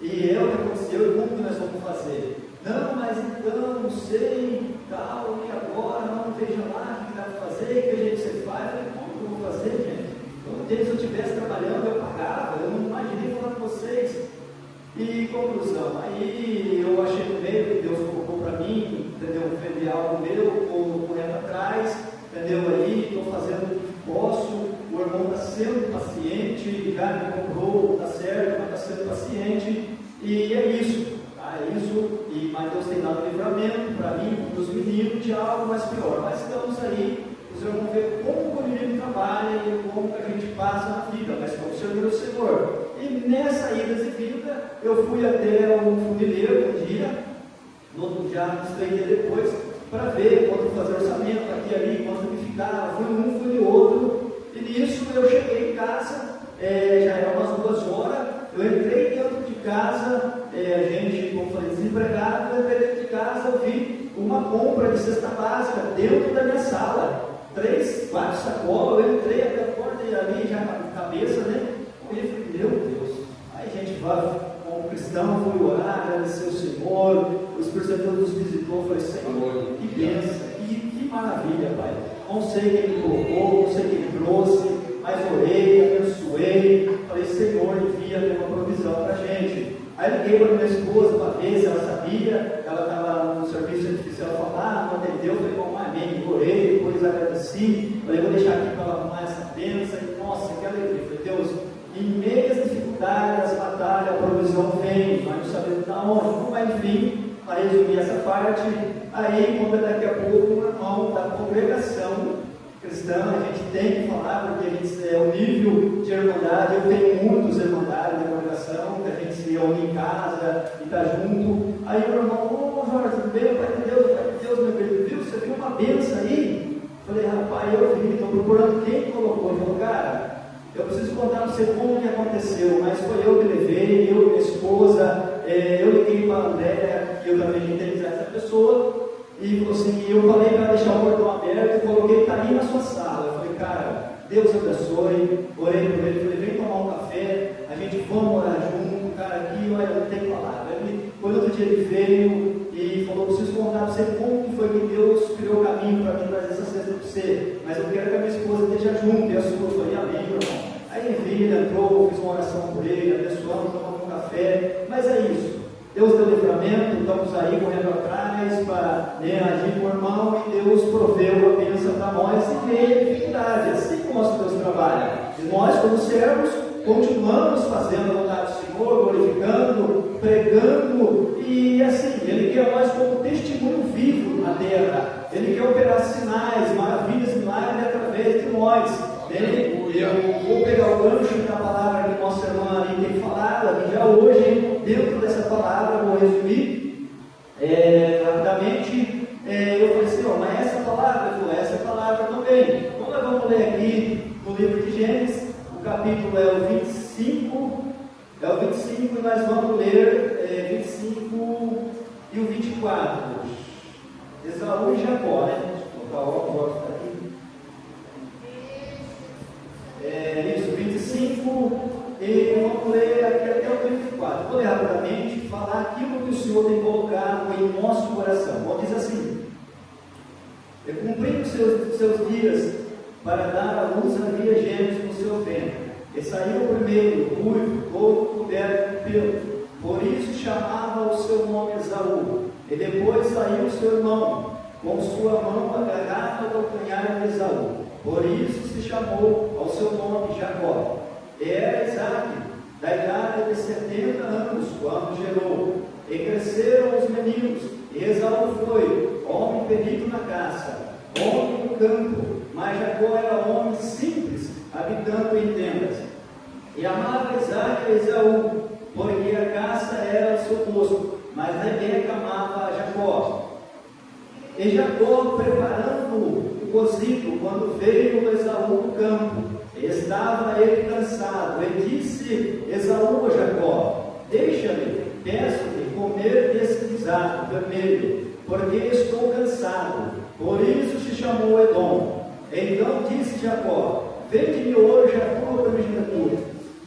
e é o que aconteceu, e como que nós vamos fazer? Não, mas então, não sei, tal, e agora, não, veja lá o que dá para fazer, que jeito você faz. Eu falei, como que eu vou fazer, gente? Todo dia, se eu estivesse trabalhando, eu pagava, eu não imaginei falar com vocês. E conclusão, aí eu achei no meio que Deus colocou para mim, entendeu? Vender algo meu, estou correndo atrás, entendeu? Aí, estou fazendo o que posso, o irmão está sendo paciente, já me comprou, está certo, mas está sendo paciente, e é isso. Mas Deus tem dado livramento para mim, para os meninos, de algo mais pior. Mas estamos aí, os irmãos vão ver como o menino trabalha e como que a gente passa na vida, mas como servir o Senhor. E nessa ida de vida, eu fui até o funileiro um dia, no outro dia, uns 3 dias depois, para ver quanto fazer orçamento, aqui e ali, quanto me ficava, fui um, fui outro, e nisso eu cheguei em casa, já era umas 2 horas, eu entrei dentro de casa, a gente, como falei, desempregado, eu entrei dentro de casa, eu vi uma compra de cesta básica dentro da minha sala, 3, 4 sacolas, eu entrei até a porta e ali já na cabeça, né? E eu falei, meu Deus, aí a gente vai, como cristão, fui orar, agradecer o Senhor, o Espírito Santo nos visitou, falei, Senhor, que bênção, que maravilha, Pai. Não sei quem me colocou, não sei quem trouxe, mas orei, abençoei, falei, Senhor, envia uma provisão para a gente. Aí liguei para minha esposa para ver se ela sabia, ela estava no serviço artificial, falava, não atendeu, falei, bom, amém, orei, depois agradeci, falei, vou deixar aqui para ela arrumar essa bênção, e nossa, que alegria, falei, Deus, em meio às dificuldades, as batalhas, a provisão vem, nós não sabemos de onde, mas enfim, para resumir essa parte, aí quando daqui a pouco um irmão da congregação cristã, a gente tem que falar, porque a gente é o nível de irmandade, eu tenho muitos irmandades da congregação, que a gente se reúne em casa e está junto, aí o irmão, Jorge, tudo bem, Pai de Deus, meu querido, viu, você viu uma benção aí? Falei, rapaz, eu vi, estou procurando quem colocou, ele falou, cara, eu preciso contar para você como que aconteceu, mas foi eu que levei, eu e minha esposa, eu liguei para a Andréia, que eu também entendi essa pessoa, e falou assim, eu falei para deixar o portão aberto, e coloquei, está aí na sua sala. Eu falei, cara, Deus abençoe, orei por ele, falei, vem tomar um café, a gente vamos orar junto, cara, aqui, olha, não tem palavra. Quando outro dia ele veio e falou, preciso contar para você como que foi que Deus criou o caminho para mim trazer essa cesta para você, mas eu quero que a minha esposa esteja junto, e a sua, eu falei, amém, meu irmão. Aí ele entrou, fiz uma oração por ele, abençoamos, tomamos um café, mas é isso. Deus deu livramento, estamos aí correndo atrás para agir com o irmão, e Deus proveu a bênção para nós em meio à dificuldade, assim como nosso Deus trabalha. E nós, como servos, continuamos fazendo a vontade do Senhor, glorificando, pregando, e assim, Ele quer nós como testemunho vivo na terra. Ele quer operar sinais, maravilhas, milagres através de nós. Eu vou pegar o gancho da palavra que nossa irmã ali tem falado, aqui já hoje, dentro dessa palavra, vou resumir rapidamente. Eu falei assim, mas essa palavra, ele falou, essa palavra também. Então nós vamos ler aqui no livro de Gênesis, o capítulo é o 25, e nós vamos ler 25 e o 24. Esaú e Jacó, né? Deixa eu colocar o óculos aqui. Isso, 25, e vamos ler aqui até o 24. Vou ler rapidamente, falar aquilo que o Senhor tem colocado em nosso coração. Bom, diz assim: cumprindo seus dias para dar à luz havia gêmeos no seu ventre, e saiu o primeiro, ruivo, todo coberto de pelo, por isso chamava o seu nome Esaú, e depois saiu o seu irmão, com sua mão agarrada ao calcanhar de Esaú. Por isso se chamou ao seu nome Jacó. era Isaac, da idade de 70 anos, quando gerou. E cresceram os meninos, e Esaú foi homem perito na caça, homem no campo, mas Jacó era homem simples, habitando em tendas. E amava Isaac a Esaú, porque a caça era seu gosto, mas Rebeca amava a Jacó. E Jacó, preparando o cozido, quando veio Esaú do campo, estava ele cansado, e disse Esaú a Jacó: deixa-me, peço-te comer desse guisado vermelho, porque estou cansado. Por isso se chamou Edom. Então disse Jacó: vende-me hoje a tua primogenitura.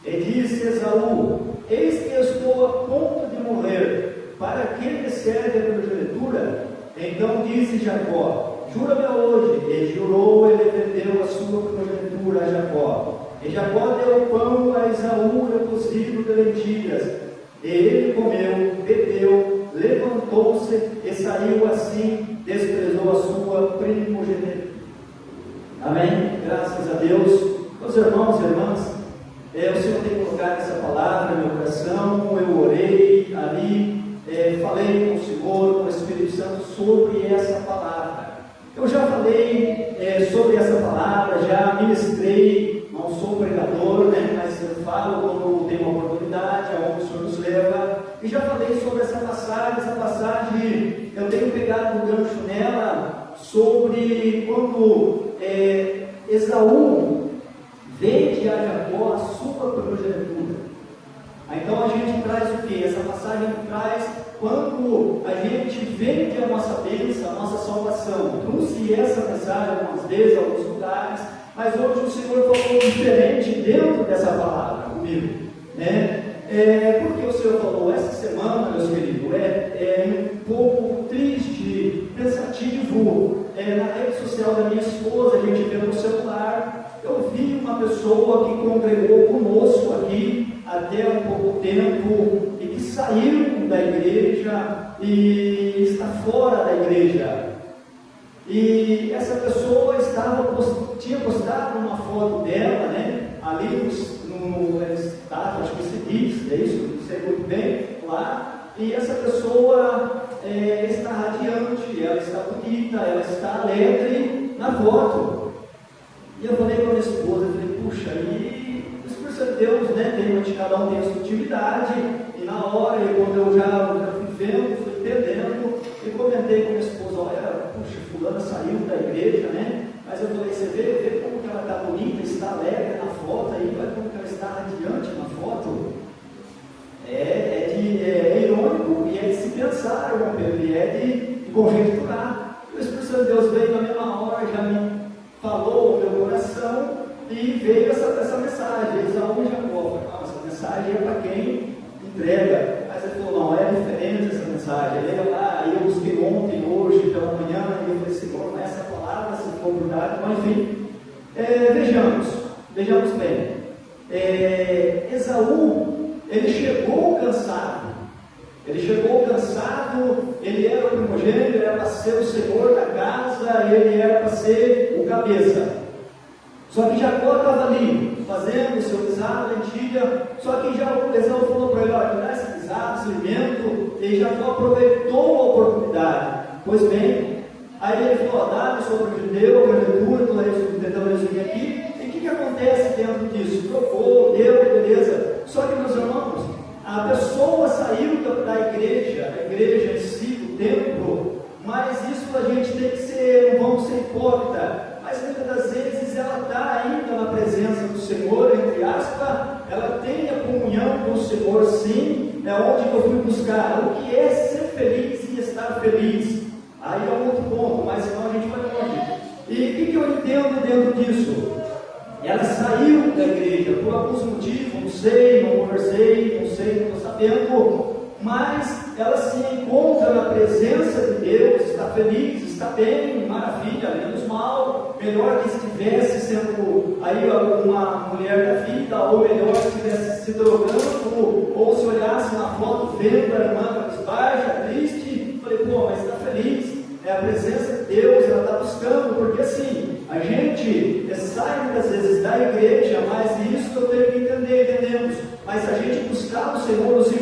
E disse Esaú: eis que estou a ponto de morrer, para que me serve a primogenitura? Então disse Jacó: jura-me hoje. E jurou, ele vendeu a sua primogenitura a Jacó. E Jacó deu pão a Esaú cozido de lentilhas. E ele comeu, bebeu, levantou-se e saiu assim, desprezou a sua primogenitura. Amém? Graças a Deus. Meus irmãos e irmãs, o Senhor tem colocado essa palavra no meu coração. Eu orei ali, falei com o Senhor, com o Espírito Santo sobre essa palavra. Eu já falei sobre essa palavra, já ministrei, não sou pregador, né, mas eu falo quando tenho uma oportunidade, aonde o Senhor nos leva, e já falei sobre essa passagem eu tenho pegado um gancho nela, sobre quando Esaú vende a Jacó a sua primogenitura. Então a gente traz o que? Essa passagem traz quando a gente vende a nossa bênção, a nossa salvação. Trouxe essa mensagem algumas vezes, em alguns lugares, mas hoje o Senhor falou diferente dentro dessa palavra comigo, né? Porque o Senhor falou essa semana, meus queridos, um pouco triste, pensativo. Na rede social da minha esposa, a gente vê no celular, eu vi uma pessoa que congregou conosco aqui até um pouco tempo e que saiu da igreja e está fora da igreja. E essa pessoa tinha postado uma foto dela, né, ali no status, acho que se diz, é isso, não sei muito bem, lá, e essa pessoa está radiante, ela está bonita, ela está alegre na foto. E eu falei para a minha esposa, eu falei, puxa, e o Espírito de Deus, né, tem de cada um tem a sua intimidade, e na hora, quando eu já fui vendo, fui entendendo, e comentei com a minha esposa, olha, puxa, fulana saiu da igreja, né, mas eu falei, você vê como que ela está bonita, está alegre na foto aí, olha como que ela está radiante na foto. É irônico e é de se pensar, irmão Pedro, e é de conjecturar. O Espírito Santo de Deus veio na mesma hora, já me falou o meu coração e veio essa mensagem. Esaú e Jacó. Essa mensagem é para quem entrega. Mas ele falou, não, é diferente essa mensagem. Ele lá, eu busquei ontem, hoje, pela manhã, e eu falei, Senhor, não é essa palavra, se for verdade, mas enfim. Vejamos bem. Esaú, ele chegou cansado, ele era o primogênito, ele era para ser o senhor da casa, ele era para ser o cabeça. Só que Jacó estava ali, fazendo o seu guisado, lentilha, só que Esaú falou para ele, olha, dá esse guisado, esse alimento, e Jacó aproveitou a oportunidade. Pois bem, aí ele falou, dá-me sobre o judeu, a prefeitura, estou tentando resumir aqui, e o que acontece dentro disso? Trocou, deu, beleza. Só que, meus irmãos, a pessoa saiu da igreja, a igreja em si, o templo, mas isso a gente tem que ser, não vamos ser hipócrita, mas muitas das vezes ela está ainda na presença do Senhor, entre aspas, ela tem a comunhão com o Senhor, sim, é onde eu fui buscar, o que é ser feliz e estar feliz, aí é um outro ponto, mas senão a gente vai longe. E o que eu entendo dentro disso? Ela saiu da igreja por alguns motivos, não sei, não conversei, não estou sabendo, mas ela se encontra na presença de Deus, está feliz, está bem, maravilha, menos mal, melhor que estivesse sendo aí uma mulher da vida, ou melhor que estivesse se drogando, ou se olhasse na foto vendo a irmã cabisbaixa, triste, falei, pô, mas está feliz. É a presença de Deus, ela está buscando, porque assim, a gente sai muitas vezes da igreja, mas isso eu tenho que entender.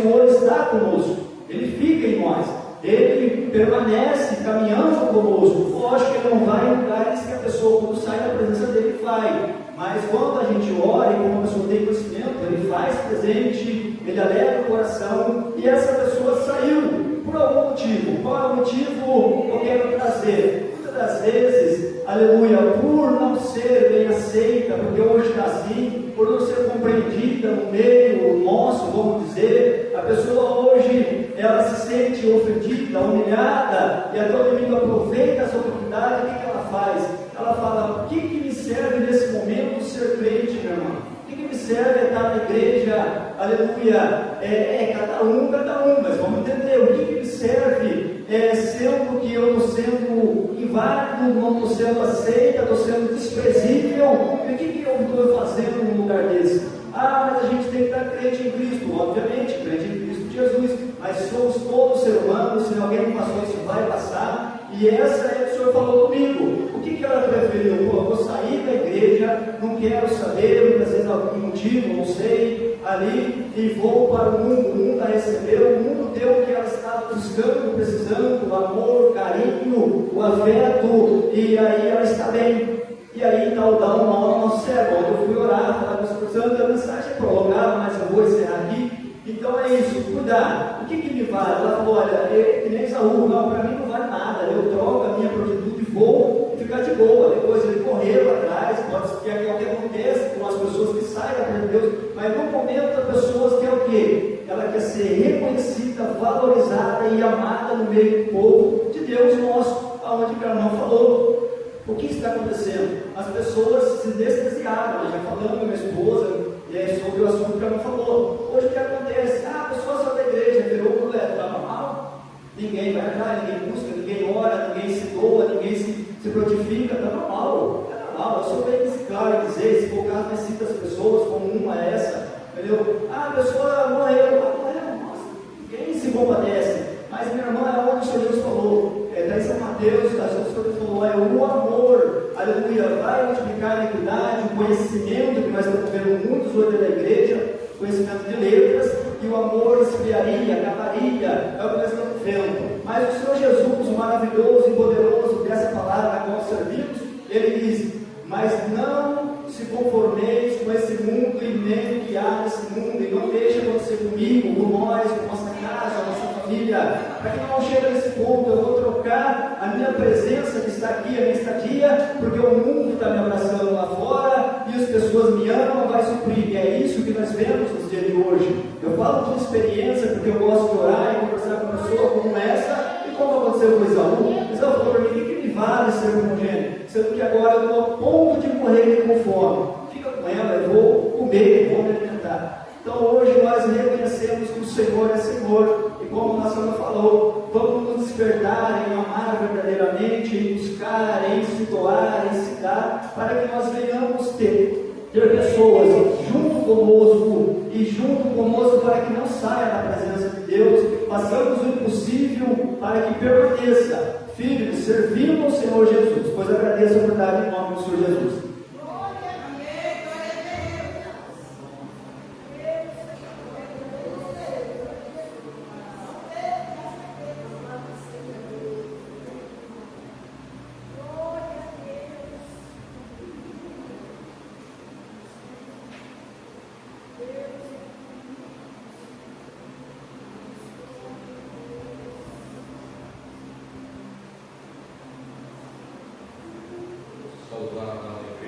Senhor está conosco, Ele fica em nós, Ele permanece caminhando conosco. Lógico que Ele não vai em lugares que a pessoa, quando sai da presença dEle, vai. Mas quando a gente ora, e quando a pessoa tem conhecimento, Ele faz presente, Ele alegra o coração, e essa pessoa saiu por algum motivo. Qual é o motivo que eu quero trazer? Muitas das vezes, aleluia, por não ser bem aceita, porque hoje está assim, por não ser compreendida no meio nosso, vamos dizer, a pessoa hoje, ela se sente ofendida, humilhada, e até o inimigo aproveita essa oportunidade. O que ela faz? Ela fala: o que me serve nesse momento ser crente, meu irmão? O que me serve estar na igreja? Aleluia, cada um, mas vamos entender, o que me serve, sendo que eu estou sendo inválido, não estou sendo aceita, estou sendo desprezível, o que eu estou fazendo num lugar desse? Mas a gente tem que estar crente em Cristo, obviamente, crente em Cristo Jesus, mas somos todos seres humanos, se alguém não passou, isso vai passar, e essa é que o Senhor falou comigo. O que ela preferiu? Eu vou sair da igreja, não quero saber, muitas vezes algum motivo, não sei, ali, e vou para o mundo a recebeu, o mundo deu o que ela estava buscando, precisando, o amor, o carinho, o afeto, e aí ela está bem. E aí dá um nó no nosso cérebro. Eu fui orar, estava escutando, a mensagem é prolongada, mas eu vou encerrar aqui. Então é isso, cuidar. O que me vale? Ela falou: olha, que nem Saúl, não, para mim não vale nada, eu troco a minha prostituta e vou ficar de boa. Depois ele correu atrás, pode ser que é o que acontece com as pessoas que saem da presença de Deus, mas no momento as pessoas querem o quê? Ela quer ser reconhecida, valorizada e amada no meio do povo de Deus nosso, aonde o irmão falou. O que está acontecendo? As pessoas se despreciaram. Já falando com minha esposa sobre o assunto que ela falou. Hoje o que acontece? A pessoa saiu da igreja, virou mulher, estava mal. Ninguém vai atrás, ninguém busca, ninguém ora, ninguém se doa, ninguém se prontifica. Estava mal. Eu sou bem claro em dizer, se for o caso, cita as pessoas como uma é essa. Entendeu? A pessoa morreu. Nossa, ninguém se compadece. Mas minha irmã, é onde o Senhor Deus falou. Daí São Mateus, o Senhor falou: o amor, aleluia, vai multiplicar a iniquidade, o conhecimento, que nós estamos vendo muitos hoje da igreja, conhecimento de letras, e o amor esfriaria, acabaria, é o que nós estamos vendo. Mas o Senhor Jesus, o maravilhoso e poderoso dessa palavra a qual servimos, Ele diz: mas não se conformeis com esse mundo e nem o que há nesse mundo, e não deixe acontecer comigo, com nós, com nossa casa, nossa família, para que não chegue nesse ponto. Eu vou trocar a minha presença que está aqui, a minha estadia, porque o mundo está me abraçando lá fora, e as pessoas me amam, vai suprir, e é isso que nós vemos nos dias de hoje. Eu falo de experiência, porque eu gosto de orar e conversar com uma pessoa como essa, e como aconteceu com Esaú. Esaú falou para mim: o que me vale ser primogênito? Sendo que agora eu estou a ponto de morrer com fome. Fica com ela, eu vou comer, vou me alimentar. Então hoje nós reconhecemos que o Senhor é Senhor, e como o Senhor falou, vamos nos despertar em amar verdadeiramente, em buscar, em se doar, em se dar, para que nós venhamos ter pessoas junto conosco e junto conosco para que não saia da presença de Deus. Façamos o impossível para que permaneça firme, servindo ao Senhor Jesus, pois agradeço a oportunidade em nome do Senhor Jesus. Saudar a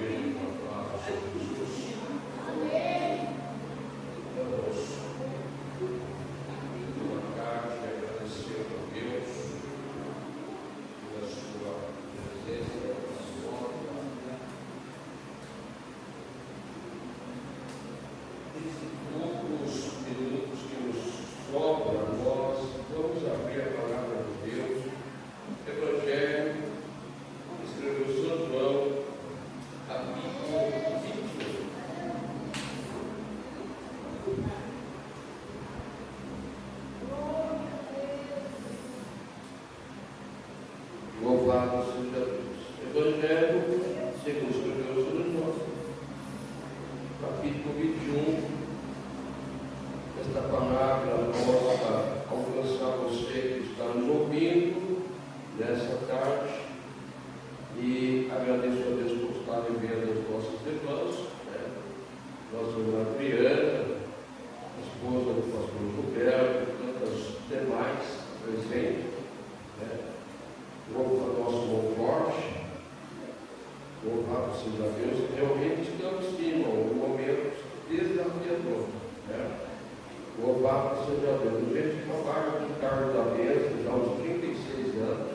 Louvado seja Deus. A gente trabalha com o cargo da bênção já há uns 36 anos.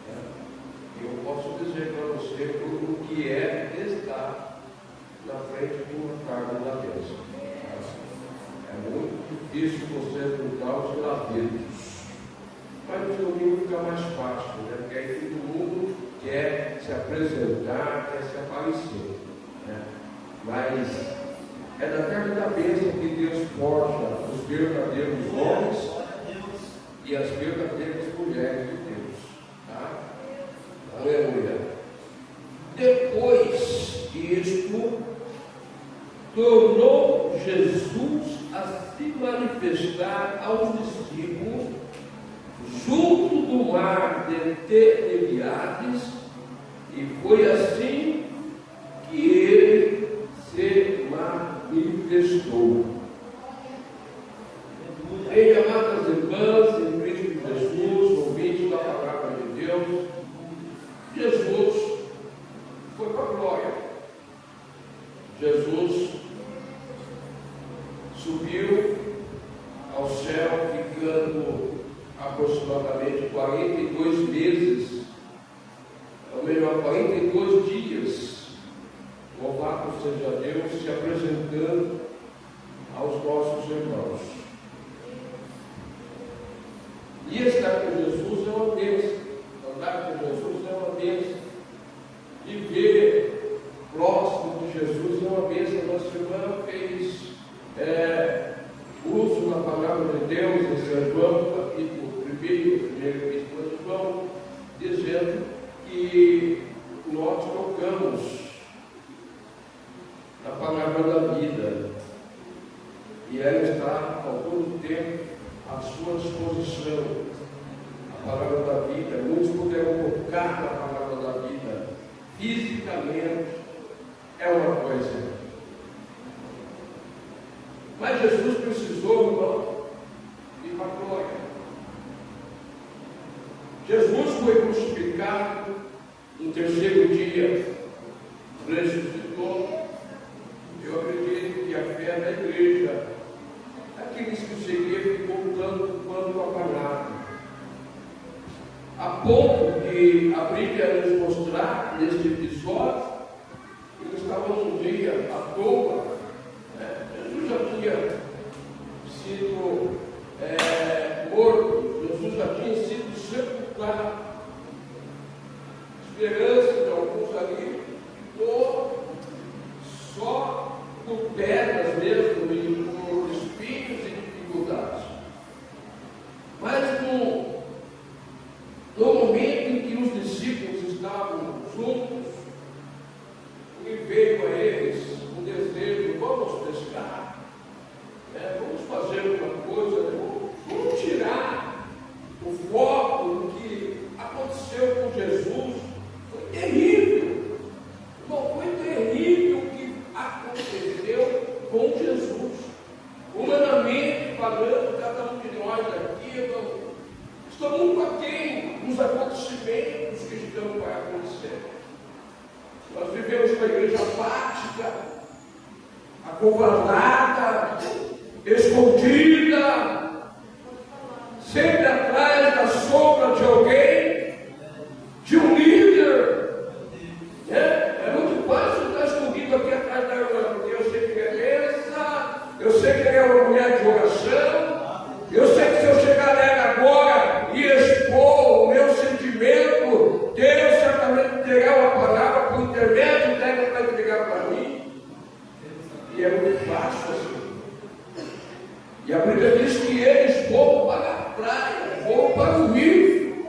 Né? E eu posso dizer para você o que é estar na frente de um cargo da bênção. É muito difícil você mudar os labirintos. Mas no domingo fica mais fácil, né? Porque aí todo mundo quer se apresentar, quer se aparecer. Né? Mas é da carne da bênção que Deus forja os verdadeiros homens e as verdadeiras mulheres de Deus. Tá? Aleluia. Depois disto, tornou Jesus a se manifestar aos discípulos junto do mar de Tiberíades, e foi assim que ele se manifestou. Bem, amadas irmãs, em Cristo Jesus, ouvintes da palavra de Deus, Jesus foi para a glória. Jesus subiu ao céu, ficando aproximadamente 42 meses, ou melhor, 42 dias. Louvado seja Deus, se apresentando aos nossos irmãos. E estar com Jesus é uma bênção. Andar com Jesus é uma bênção. Viver próximo de Jesus é uma bênção. Nossa irmã fez uso da palavra de Deus em São João, capítulo 1, primeira epístola de João, dizendo que nós tocamos a palavra da vida, e ela está ao todo tempo à sua disposição. A palavra da vida, muitos puderam tocar na palavra da vida fisicamente, é uma coisa, mas Jesus precisou, irmão, ir para a glória. Jesus foi crucificado no terceiro dia, ressuscitou. Eu acredito que a fé da igreja, aqueles que seguiam, ficou tanto quanto apagado, a ponto que a Bíblia nos mostrar neste episódio, eles estavam num dia à toa. Jesus já tinha sido morto, Jesus já tinha sido sepultado. A esperança de alguns ali ficou só por pedras mesmo e por espinhos e dificuldades. Mas no momento em que os discípulos estavam juntos, e veio a eles um desejo: vamos pescar, vamos fazer uma coisa, vamos tirar o foco do que aconteceu com Jesus. Foi terrível, não foi terrível o que aconteceu com Jesus. Humanamente falando, cada um de nós aqui estamos muito aquém dos acontecimentos que estão para acontecer. Nós vivemos uma igreja apática, acovardada, escondida, sempre atrás da sombra de alguém, de um líder. É muito fácil estar escondido aqui atrás da irmã, porque eu sei que é benção, eu sei que é uma mulher de oração, eu sei que se eu chegar nela agora e expor o meu sentimento, Deus certamente terá uma palavra por intermédio dela para entregar para mim. E é muito fácil assim. E a Bíblia diz que eles foram para a praia, foram para o rio.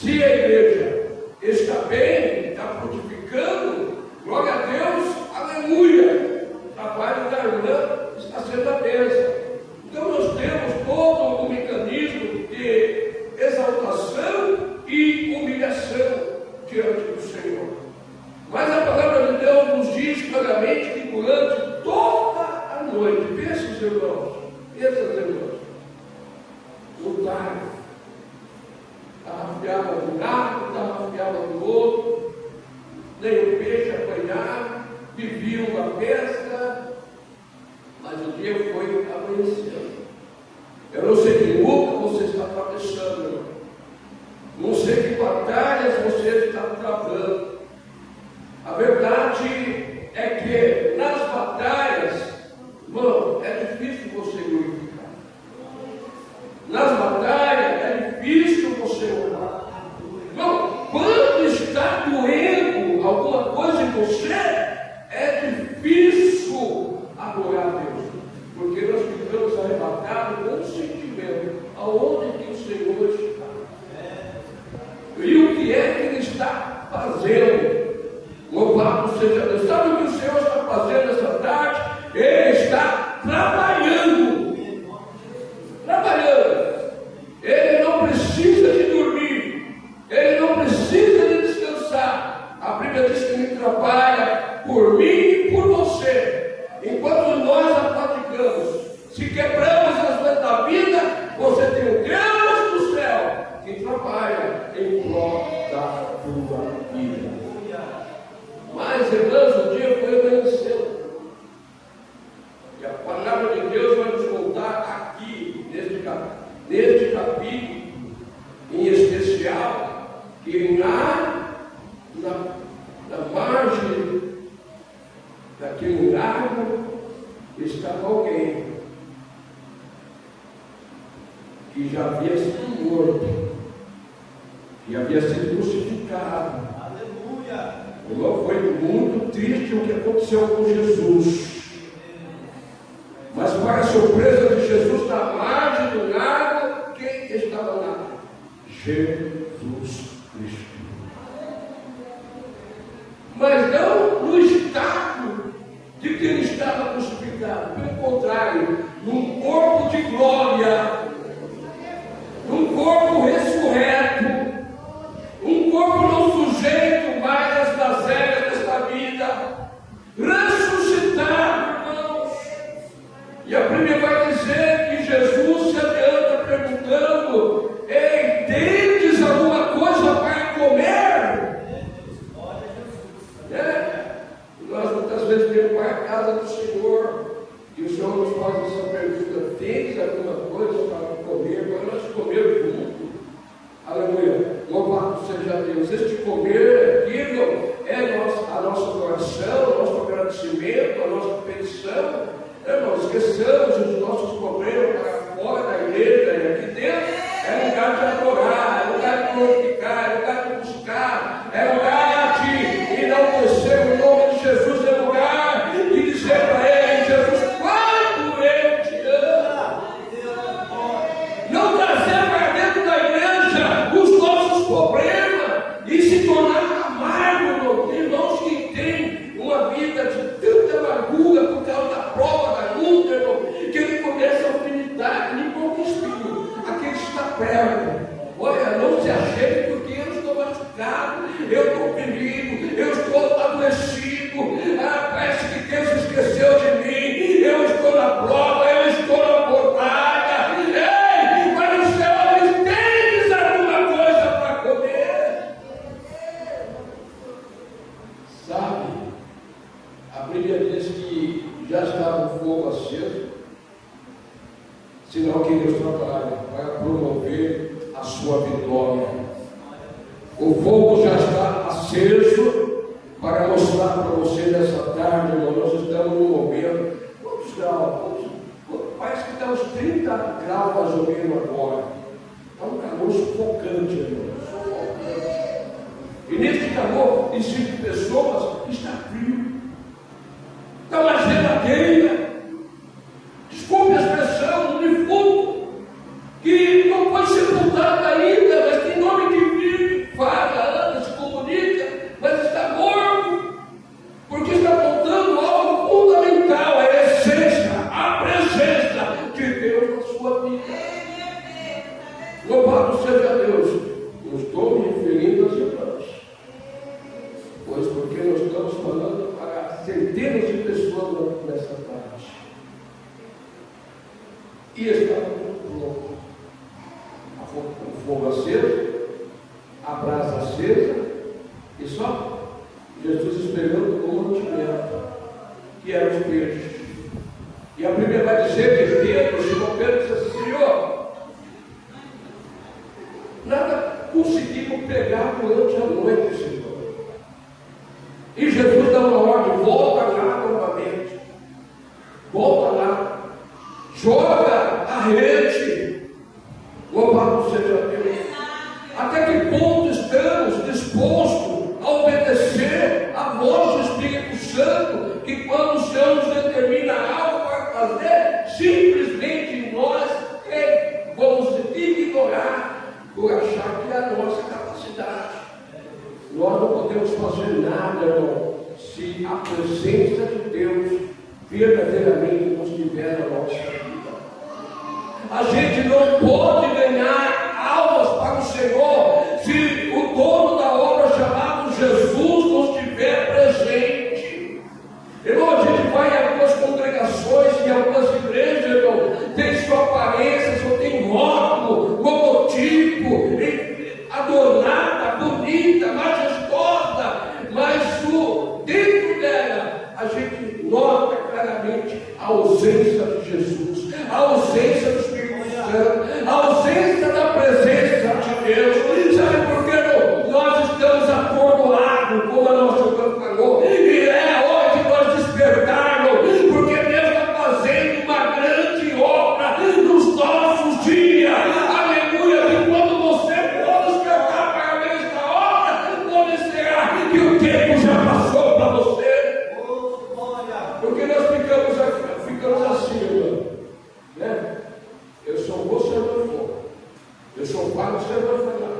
Se a igreja está bem, está frutificando, glória a Deus, aleluia. O trabalho da irmã está sendo a bênção. Então nós temos todo um mecanismo de exaltação e humilhação diante do Senhor. Mas a palavra de Deus nos diz claramente que durante toda a noite, pensa os irmãos, lutaram. Tarrafiava de um lado, tarrafiava do outro, nem o peixe apanharam, viviam a pesca, mas o dia foi amanhecendo. Eu não sei que luta você está atravessando, irmão. Não sei que batalhas você está travando. A verdade é que nas batalhas, irmão, é difícil você glorificar. Nas batalhas é difícil você orar. Irmão, quando está doendo alguma coisa em você, é difícil adorar a Deus. Porque nós ficamos arrebatados com um sentimento aonde que o Senhor está. E o que é que Ele está fazendo? Louvado seja Deus. Sabe o que o Senhor está fazendo essa tarde? Ele está trabalhando. Ele não precisa de dormir. Ele não precisa de descansar. A Bíblia diz que Ele trabalha por mim e por você. Enquanto nós afatigamos, se quebramos as leis da vida, você tem o Deus do céu que trabalha em prol da tua vida. Mas, irmãos, o dia foi amanhecendo. E a palavra de Deus vai nos contar aqui, neste capítulo, em especial, que na margem daquele lago estava alguém que já havia sido morto, que havia sido crucificado. Aleluia! Foi muito triste o que aconteceu com Jesus. Mas para a surpresa de Jesus, na margem do lago, quem estava lá? Jesus Cristo. Mas não no estado de que ele estava crucificado. Pelo contrário, num corpo de glória, num corpo ressurreto, um corpo não sujeito mais às mazelas desta vida, ressuscitado, irmãos. E a Bíblia vai dizer que Jesus se adianta perguntando: ei, tendes alguma coisa para comer? Nós muitas vezes vemos para a casa do Senhor e o Senhor nos faz essa pergunta: tendes alguma coisa para comer? Para nós comer junto. Aleluia, louvado seja Deus. Este comer aqui, é a nossa oração, o nosso agradecimento, a nossa petição. Não esqueçamos os nossos problemas para fora da igreja e aqui dentro. É lugar de adorar, é lugar de glorificar, é lugar de buscar, é lugar de enaltecer o nome de Jesus, é lugar de dizer para Ele: Jesus, quanto eu te amo. Não trazer para dentro da igreja os nossos problemas e se tornar amargo, irmãos, que tem uma vida de tanta amargura por causa da prova, da luta, irmão, que ele começa a alfinetar, nem pouco espinho, aquele que está perto. Olha, não se achegue, porque eu estou machucado, eu estou ferido, eu estou adoecido, parece que Deus esqueceu de mim, eu estou na prova, eu estou na batalha. Ei, mas o Senhor tem alguma coisa para comer? Sabe, a Bíblia diz que já estava o fogo aceso, sinal que Deus trabalha para promover a sua vitória. O fogo já está aceso para mostrar para você nessa tarde, irmão. Nós estamos num momento, quantos graus? Parece que está uns 30 graus mais ou menos agora. Está um calor sufocante, irmão. Sufocante. E nesse calor, em 5 pessoas, está frio. Está uma geladeira. Desculpe a expressão, um defunto que não foi sepultado ainda, mas tem nome que vive. a brasa acesa e só Jesus esperando o mantimento, que eram os peixes. E a primeira vai dizer que Pedro chegou a Pedro e disse assim: Senhor, nada conseguimos pegar durante a noite, Senhor. E Jesus dá uma ordem: volta lá novamente, volta lá, joga a rede. Louvado seja Deus. Até que ponto estamos dispostos a obedecer a voz do Espírito Santo, que quando o Senhor nos determina algo para fazer, simplesmente nós vamos ignorar por achar que é a nossa capacidade. Nós não podemos fazer nada, irmão, se a presença de Deus verdadeiramente nos tiver na nossa vida. A gente não pode ganhar almas para o Senhor se o dono da obra chamado Jesus não estiver presente. Irmão, a gente vai em algumas congregações, em algumas igrejas, irmão, tem sua aparência, só tem rótulo, logotipo, adornada, bonita, majestosa, mas dentro dela a gente nota claramente a ausência de Jesus, a ausência do Espírito Santo, a ausência da presença de Deus. Sabe por que nós estamos atordoados, como a nossa irmã falou? E é hora de nós despertarmos, porque Deus está fazendo uma grande obra nos nossos dias. Aleluia! E quando você for despertar para ver esta obra, onde será que o tempo já passou para você? Porque nós ficamos assim, irmão, né? Eu só vou se ela for, eu só falo se ela falar,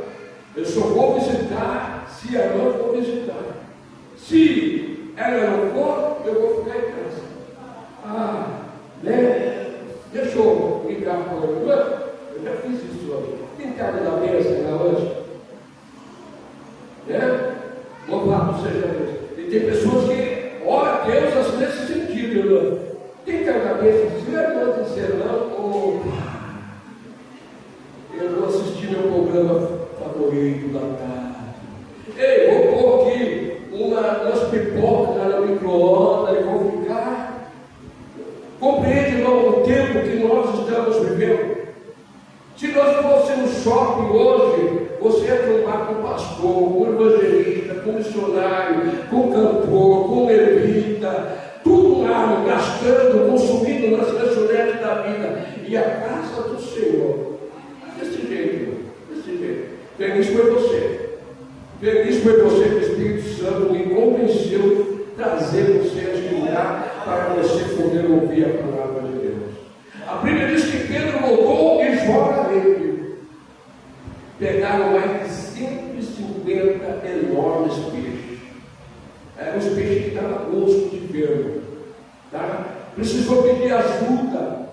eu só vou visitar se ela não for visitar. Se ela não for, eu vou ficar em casa. Né? Deixa eu ligar para a irmã, eu já fiz isso hoje. Tem cara da mesa lá hoje? Né? Louvado seja Deus. E tem pessoas que oram a Deus assim, nesse sentido, irmã. Tem cara da mesa que diz: não vou dizer não, eu vou assistir meu programa favorito da tarde. Ei, vou pôr aqui umas pipocas no micro-ondas e vou ficar. Compreende, irmão, o tempo que nós estamos vivendo? Se nós fôssemos no shopping hoje, você ia tomar com pastor, com evangelista, com missionário, com cantor, com levita, tudo lá, gastando, consumindo nas lanchonetes da vida. E a casa do Senhor, desse jeito. Feliz foi você. Feliz foi você que o Espírito Santo me convenceu a trazer você a este lugar para você poder ouvir a palavra de Deus. A Bíblia diz que Pedro voltou e joga a rede. Pegaram mais de 150 enormes peixes. Eram os peixes que estavam gosto de ver. Tá? Precisou pedir ajuda.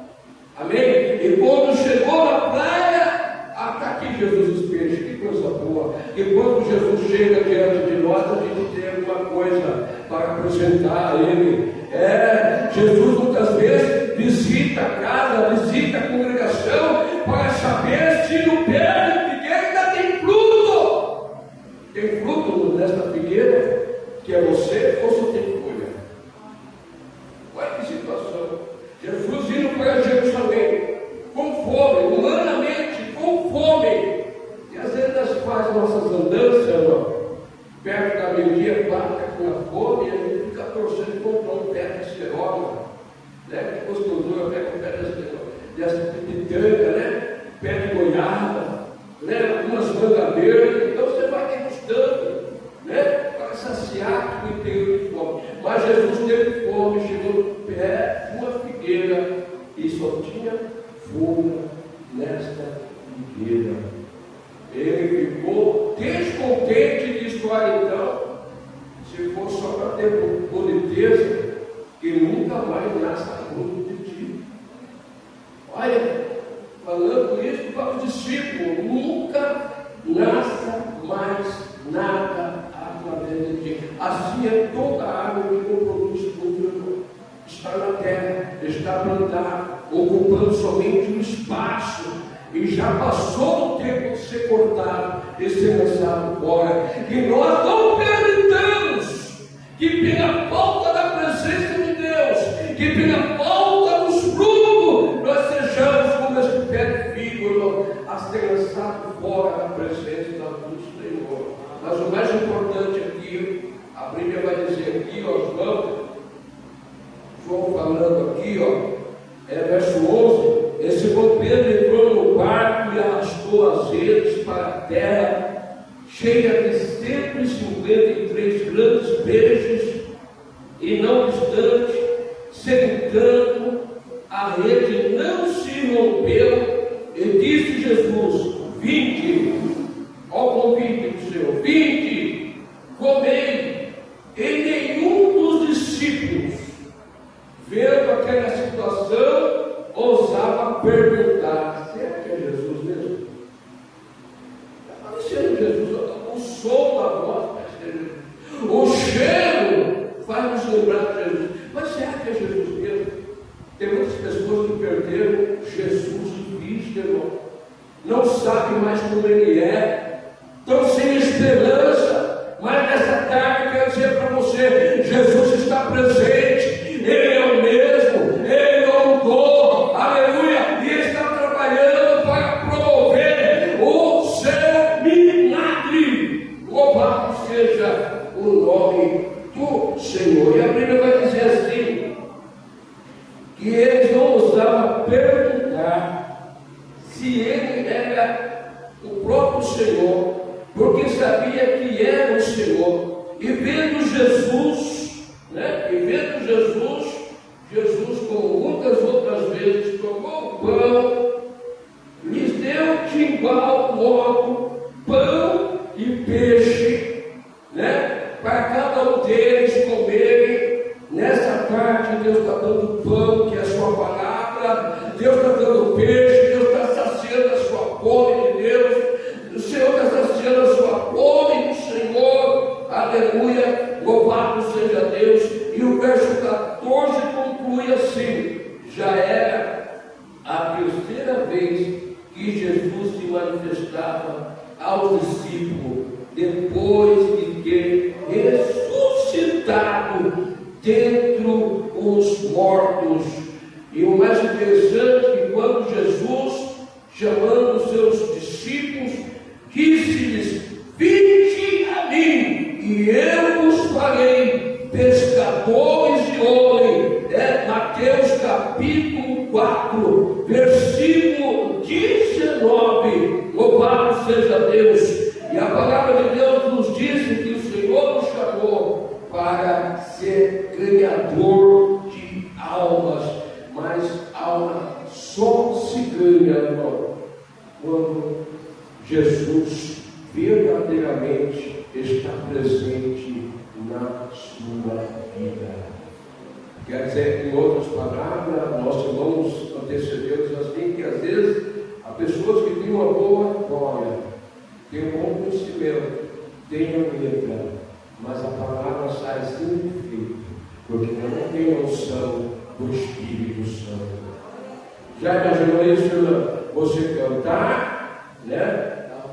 Amém? E quando chegou na praia, está aqui Jesus os peixes, que coisa boa. E quando Jesus chega diante de nós, a gente tem alguma coisa para apresentar a Ele. Jesus muitas vezes visita a casa, visita a congregação, para saber se no pé de figueira ainda tem fruto. Tem fruto nesta figueira, que é você, ou só tem folha? Olha que situação. Jesus indo para Jerusalém, com fome, humanamente, com fome. E às vezes nós fazemos nossas andanças, irmão, perto da meio-dia, bate com a fome, e a gente fica torcendo contra um pé de cerola, né? Que gostosura, pega um pé dessa pitanga, né? Pé de goiaba, né? Algumas mangas verdes. Então você vai degustando, né? Para saciar o inteiro de fome. Mas Jesus teve fome, chegou no pé de uma figueira e só tinha folha nesta figueira. Ele ficou descontente e disse: olha, então, se for só para ter boniteza, que nunca mais nasça fruto de ti. Olha, falando isso para os discípulos, nunca nasça mais nada através de ti. Assim é toda a árvore que não produz fruto, está na terra, está plantada, ocupando somente um espaço, e já passou o tempo de ser cortado, e ser lançado fora. E nós não permitamos que pela falta da presença de Deus, que pela falta dos frutos, nós sejamos como esse pé de fígado a ser lançado fora da presença do Senhor. Mas o mais importante aqui, a Bíblia vai dizer aqui, ó, João falando aqui, verso 11, esse Simão Pedro entrou no barco e arrastou as redes para a terra, cheia de 153 grandes peixes, e não obstante, sentando, a rede não se rompeu, e disse Jesus: vinde, ao convite do Senhor, vinde, comei. E nenhum dos discípulos, vendo aquela situação, ousava perguntar: será que é Jesus mesmo? Está parecendo Jesus, o som da voz parece Jesus, o cheiro faz nos lembrar de Jesus. Mas será que é Jesus mesmo? Tem muitas pessoas que perderam Jesus de vista, irmão. Não sabem mais como Ele é, estão sem esperança. Mas nessa tarde eu quero dizer para você: Jesus está presente, Ele é o mesmo, Ele não mudou, aleluia, e Ele está trabalhando para promover o seu milagre. Louvado seja o nome do Senhor. E a Bíblia vai dizer assim, que eles não ousavam perguntar se Ele era o próprio Senhor, porque sabia que era o Senhor. E vendo Jesus, Jesus, como muitas outras vezes, tomou o pão, lhes deu de igual modo pão e peixe, para cada um deles comerem. Nessa tarde, Deus está dando pão, que é a sua palavra, Deus está dando peixe, Deus está saciando a sua fome de Deus, o Senhor está saciando a sua fome do Senhor, aleluia, louvado seja Deus. E o verso 14 conclui assim: já era a terceira vez que Jesus se manifestava ao discípulo, depois de ter ressuscitado dentre os mortos. E o mais interessante é que quando Jesus, chamando os seus discípulos, disse-lhes: vinde a mim, e eu vos farei pescadores de homens. Mateus capítulo 4, versículo 19. Louvado seja Deus. E a palavra de Deus nos diz que o Senhor nos chamou para ser ganhador de almas. Mas alma só se ganha, irmão, quando Jesus verdadeiramente está presente na sua vida. Quer dizer, em outras palavras, nossos irmãos antecedentes dizem assim, que às vezes há pessoas que têm uma boa glória, têm um bom conhecimento, têm a letra, mas a palavra sai sem efeito, porque não tem a unção do Espírito Santo. Já imaginou isso? Você cantar,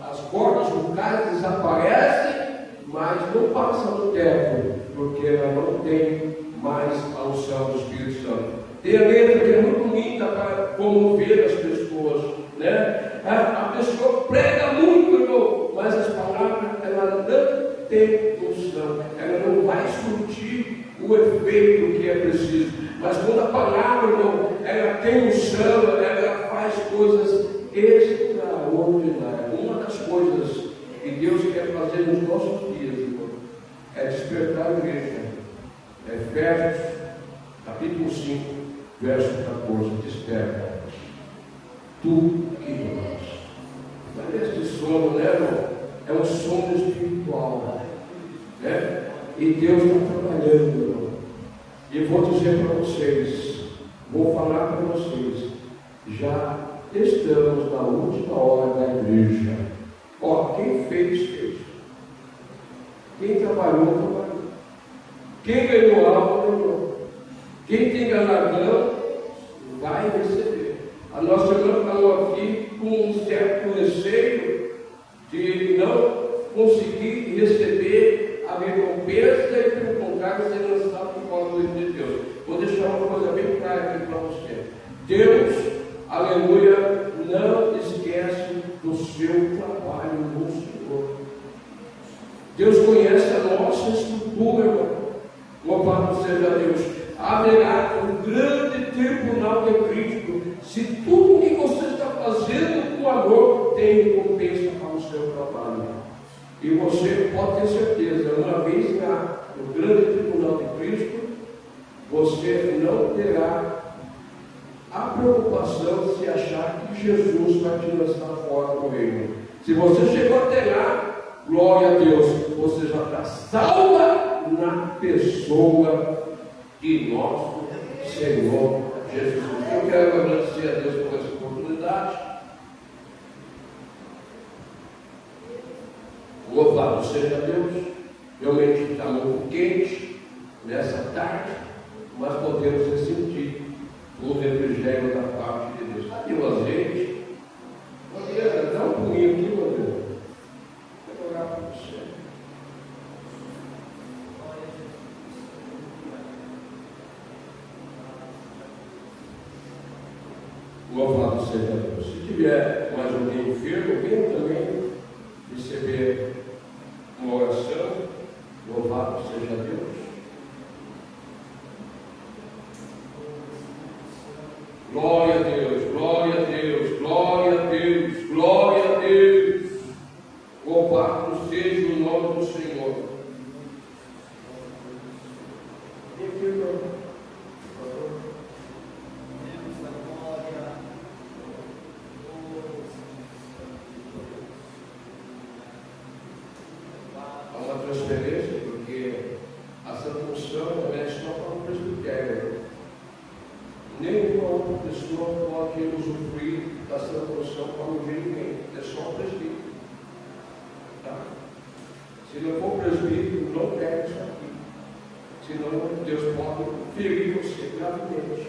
as cordas vocais desaparecem, mas não passa do teto, porque ela não tem mais a unção do Espírito Santo. Tem a letra que é muito linda para comover as pessoas, A pessoa prega muito, irmão, mas as palavras, ela não tem unção, ela não vai surtir o efeito que é preciso. Mas quando a palavra, irmão, ela tem unção, ela faz coisas extraordinárias. Uma das coisas que Deus quer fazer nos nossos dias, irmão, é despertar a igreja. Efésios, capítulo 5, verso 14, desperta tu que dormes. Mas este sono, irmão, é um sono espiritual, e Deus está trabalhando, irmão. E vou dizer para vocês, vou falar para vocês, já estamos na última hora da igreja. Quem fez. Quem trabalhou. Quem ganhou algo, ganhou. Quem tem galardão, vai receber. A nossa irmã falou aqui com um certo receio de não conseguir receber a recompensa e, pelo contrário, ser lançado fora do reino de Deus. Vou deixar uma coisa bem clara aqui para você. Deus, aleluia, não esquece do seu trabalho no Senhor. Deus conhece a nossa estrutura, irmão. Louvado seja Deus. Haverá um grande tribunal de Cristo se tudo que você está fazendo com amor tem recompensa para o seu trabalho. E você pode ter certeza, uma vez no grande tribunal de Cristo, você não terá a preocupação de achar que Jesus vai te lançar fora do reino. Se você chegou até lá, glória a Deus, você já está salva na pessoa de nosso Senhor Jesus Cristo. Eu quero agradecer a Deus por essa oportunidade. Louvado seja Deus. Realmente está muito quente nessa tarde, mas podemos sentir o refrigério da parte de Deus. E o azeite? Madeira, dá um punho aqui, Madeira. Quero orar para você. Louvado seja Deus. Se tiver mais alguém enfermo, venha também receber uma oração. Louvado seja Deus. Glória a Deus, glória a Deus, glória a Deus, glória a Deus. Louvado seja o nome do Senhor. E aqui, irmão, por favor. Há uma transferência, porque a Santa Unção não é só para o presbitério. Nenhuma outra pessoa pode usufruir da Santa Unção para ungir ninguém. É só o presbítero. Tá? Se não for presbítero, não pega isso aqui. Senão Deus pode ferir você gravemente.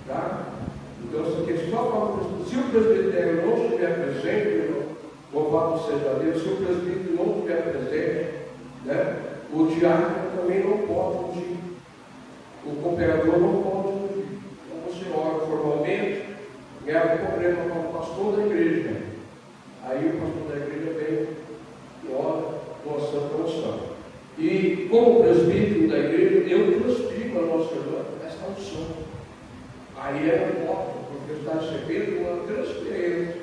Tá? Então, isso aqui é só para o presbítero. Se o presbitério não estiver presente, irmão, louvado seja Deus, se o presbítero não estiver presente, né, o diácono também não pode ungir. O cooperador não pode ungir. Você ora formalmente, leva o problema para o pastor da igreja. Aí o pastor da igreja vem e ora com a Santa Unção. E como presbítero da igreja, eu transfiro a nossa irmã essa unção. Aí ela volta, porque está recebendo uma transferência.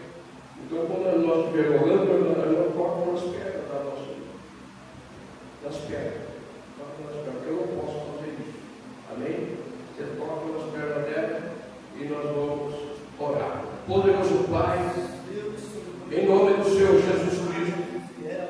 Então, quando nós estivermos orando, ela toca nas pernas da nossa irmã. Nas pernas. Toca nas pernas. Eu não posso fazer isso. Amém? Você toca nas pernas dela e nós vamos orar. Poderoso Pai, em nome do Senhor Jesus Cristo,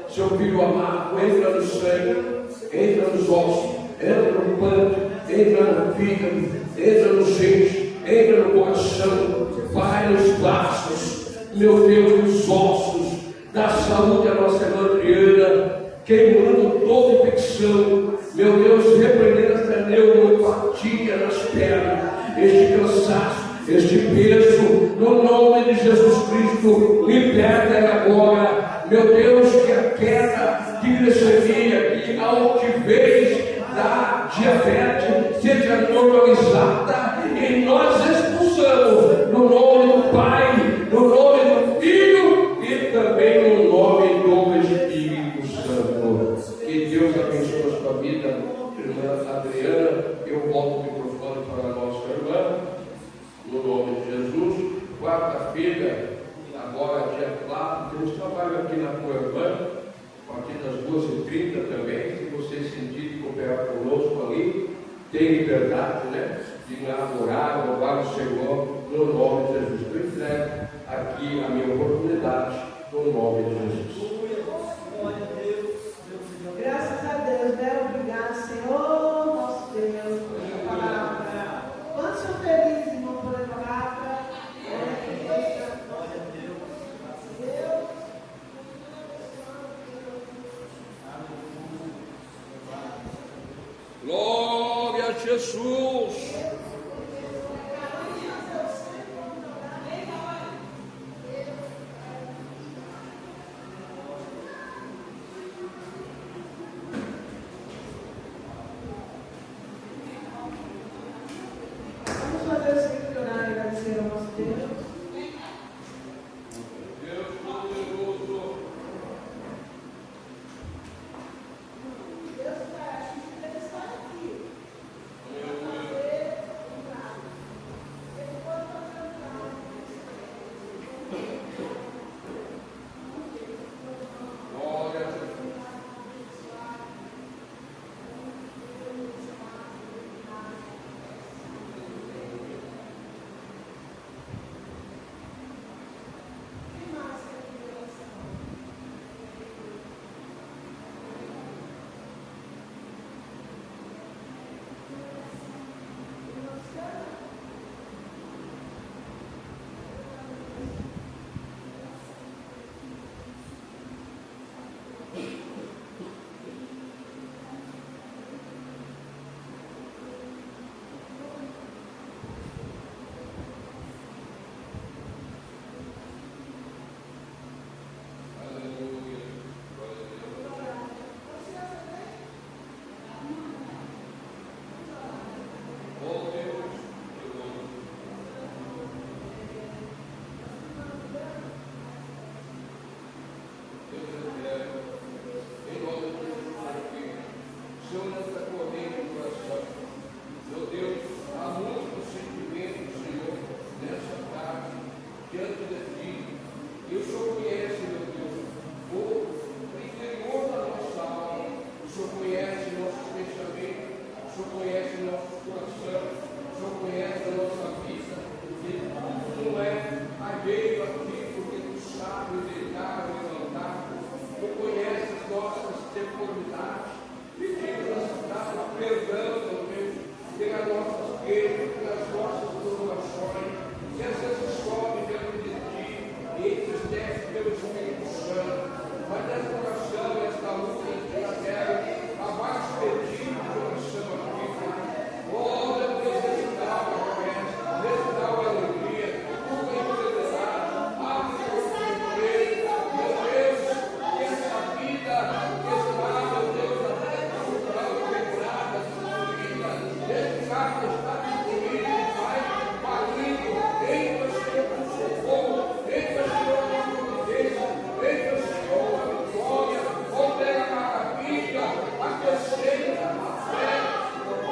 seu Filho amado, entra no sangue, entra nos ossos, entra no pântano, entra no fígado, entra no gente, entra no coração, vai nos braços, meu Deus, nos ossos, dá saúde à nossa irmã Adriana, queimando toda infecção, meu Deus, repreendendo esta neuropatia nas pernas, este cansaço, este peso, no nome de Jesus Cristo, liberta ela agora, meu Deus, que a queda de glicemia, que a altivez da diabetes seja normalizada e nós expulsamos no nome do Pai, no nome do Filho e também no nome do Espírito Santo. Que Deus abençoe a sua vida, irmã Adriana. Eu volto o microfone para a nossa irmã, no nome de Jesus. Quarta-feira, agora dia 4, temos trabalho aqui na Coelbã, a partir das 12h30 também. Se você sentir cooperar conosco ali, tem liberdade, né? De adorar, louvar o Senhor no nome de Jesus. Eu entrego aqui a minha oportunidade no nome de Jesus. Graças a Deus, né? Obrigado, Senhor, nosso Deus, por essa palavra. Quantos são felizes, irmão, por essa palavra? Glória a Jesus. Deus. Deus poderoso. Deus vai estar aqui. Glória a Deus. Aleluia. Glória a Deus. Oh Deus, eu amo. Deus eterno, em nome de Jesus aqui, o Senhor não está correndo no coração. Meu Deus, há muitos sentimentos, Senhor, nessa tarde, diante de Ti. E o Senhor conhece, meu Deus, o interior da nossa alma. O Senhor conhece nossos pensamentos, o Senhor conhece nossos corações, o Senhor conhece a nossa vida. E tudo não é alheio a Ti, porque Tu sabes deitar, levantar. Tu conheces as nossas deformidades. Pedimos nessa tarde perdão, meu Deus, pelas nossas queixas, pelas nossas murmurações, que às vezes sobe diante de Ti e entristece pelo Espírito Santo. Mas nessa oração, nesta luta que na terra, há mais pedidos de oração aqui, Pai. Oh, meu Deus, restaurar a fé, restaurar a alegria, tudo entenderá, abre o emprego, meu Deus, que essa vida que está, meu Deus, até cultural, quebrada, destruída, esse carro está destruído, Pai, falido, entra, Senhor, com socorro, entra, Senhor, com providência, entra, Senhor, com a vitória, opera a maravilha, acrescenta a fé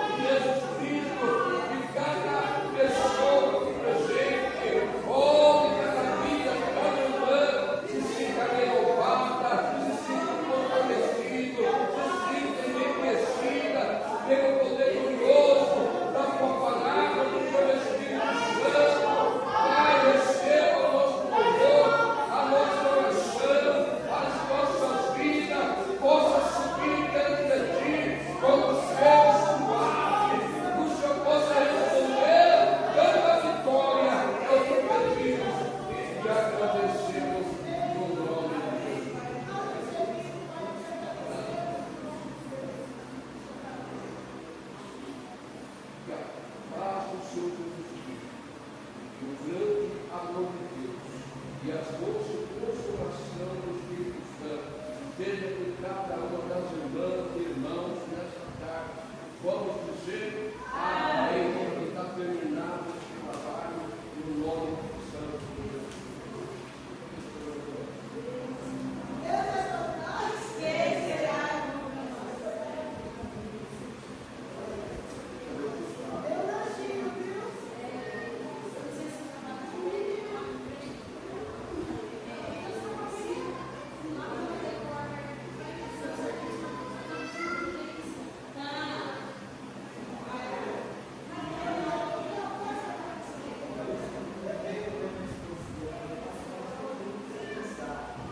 de Jesus Cristo, de cada pessoa que presente, oh, de cada vida que está andando, se sinta renovada, se sinta fortalecida, se sinta enriquecida pelo poder glorioso da Tua palavra, do Teu Espírito Santo. Pai, receba o nosso louvor, a nossa oração, as nossas vidas, possa subir diante de Ti, como céu suave, o Senhor possa responder, dando a vitória ao que pedimos e te agradecemos no nome de Jesus. E a paz do Senhor Jesus Cristo, e o grande amor de Deus, e a doce consolação do Espírito Santo, seja com cada uma das irmãs e irmãos nessa tarde. Vamos dizer amém.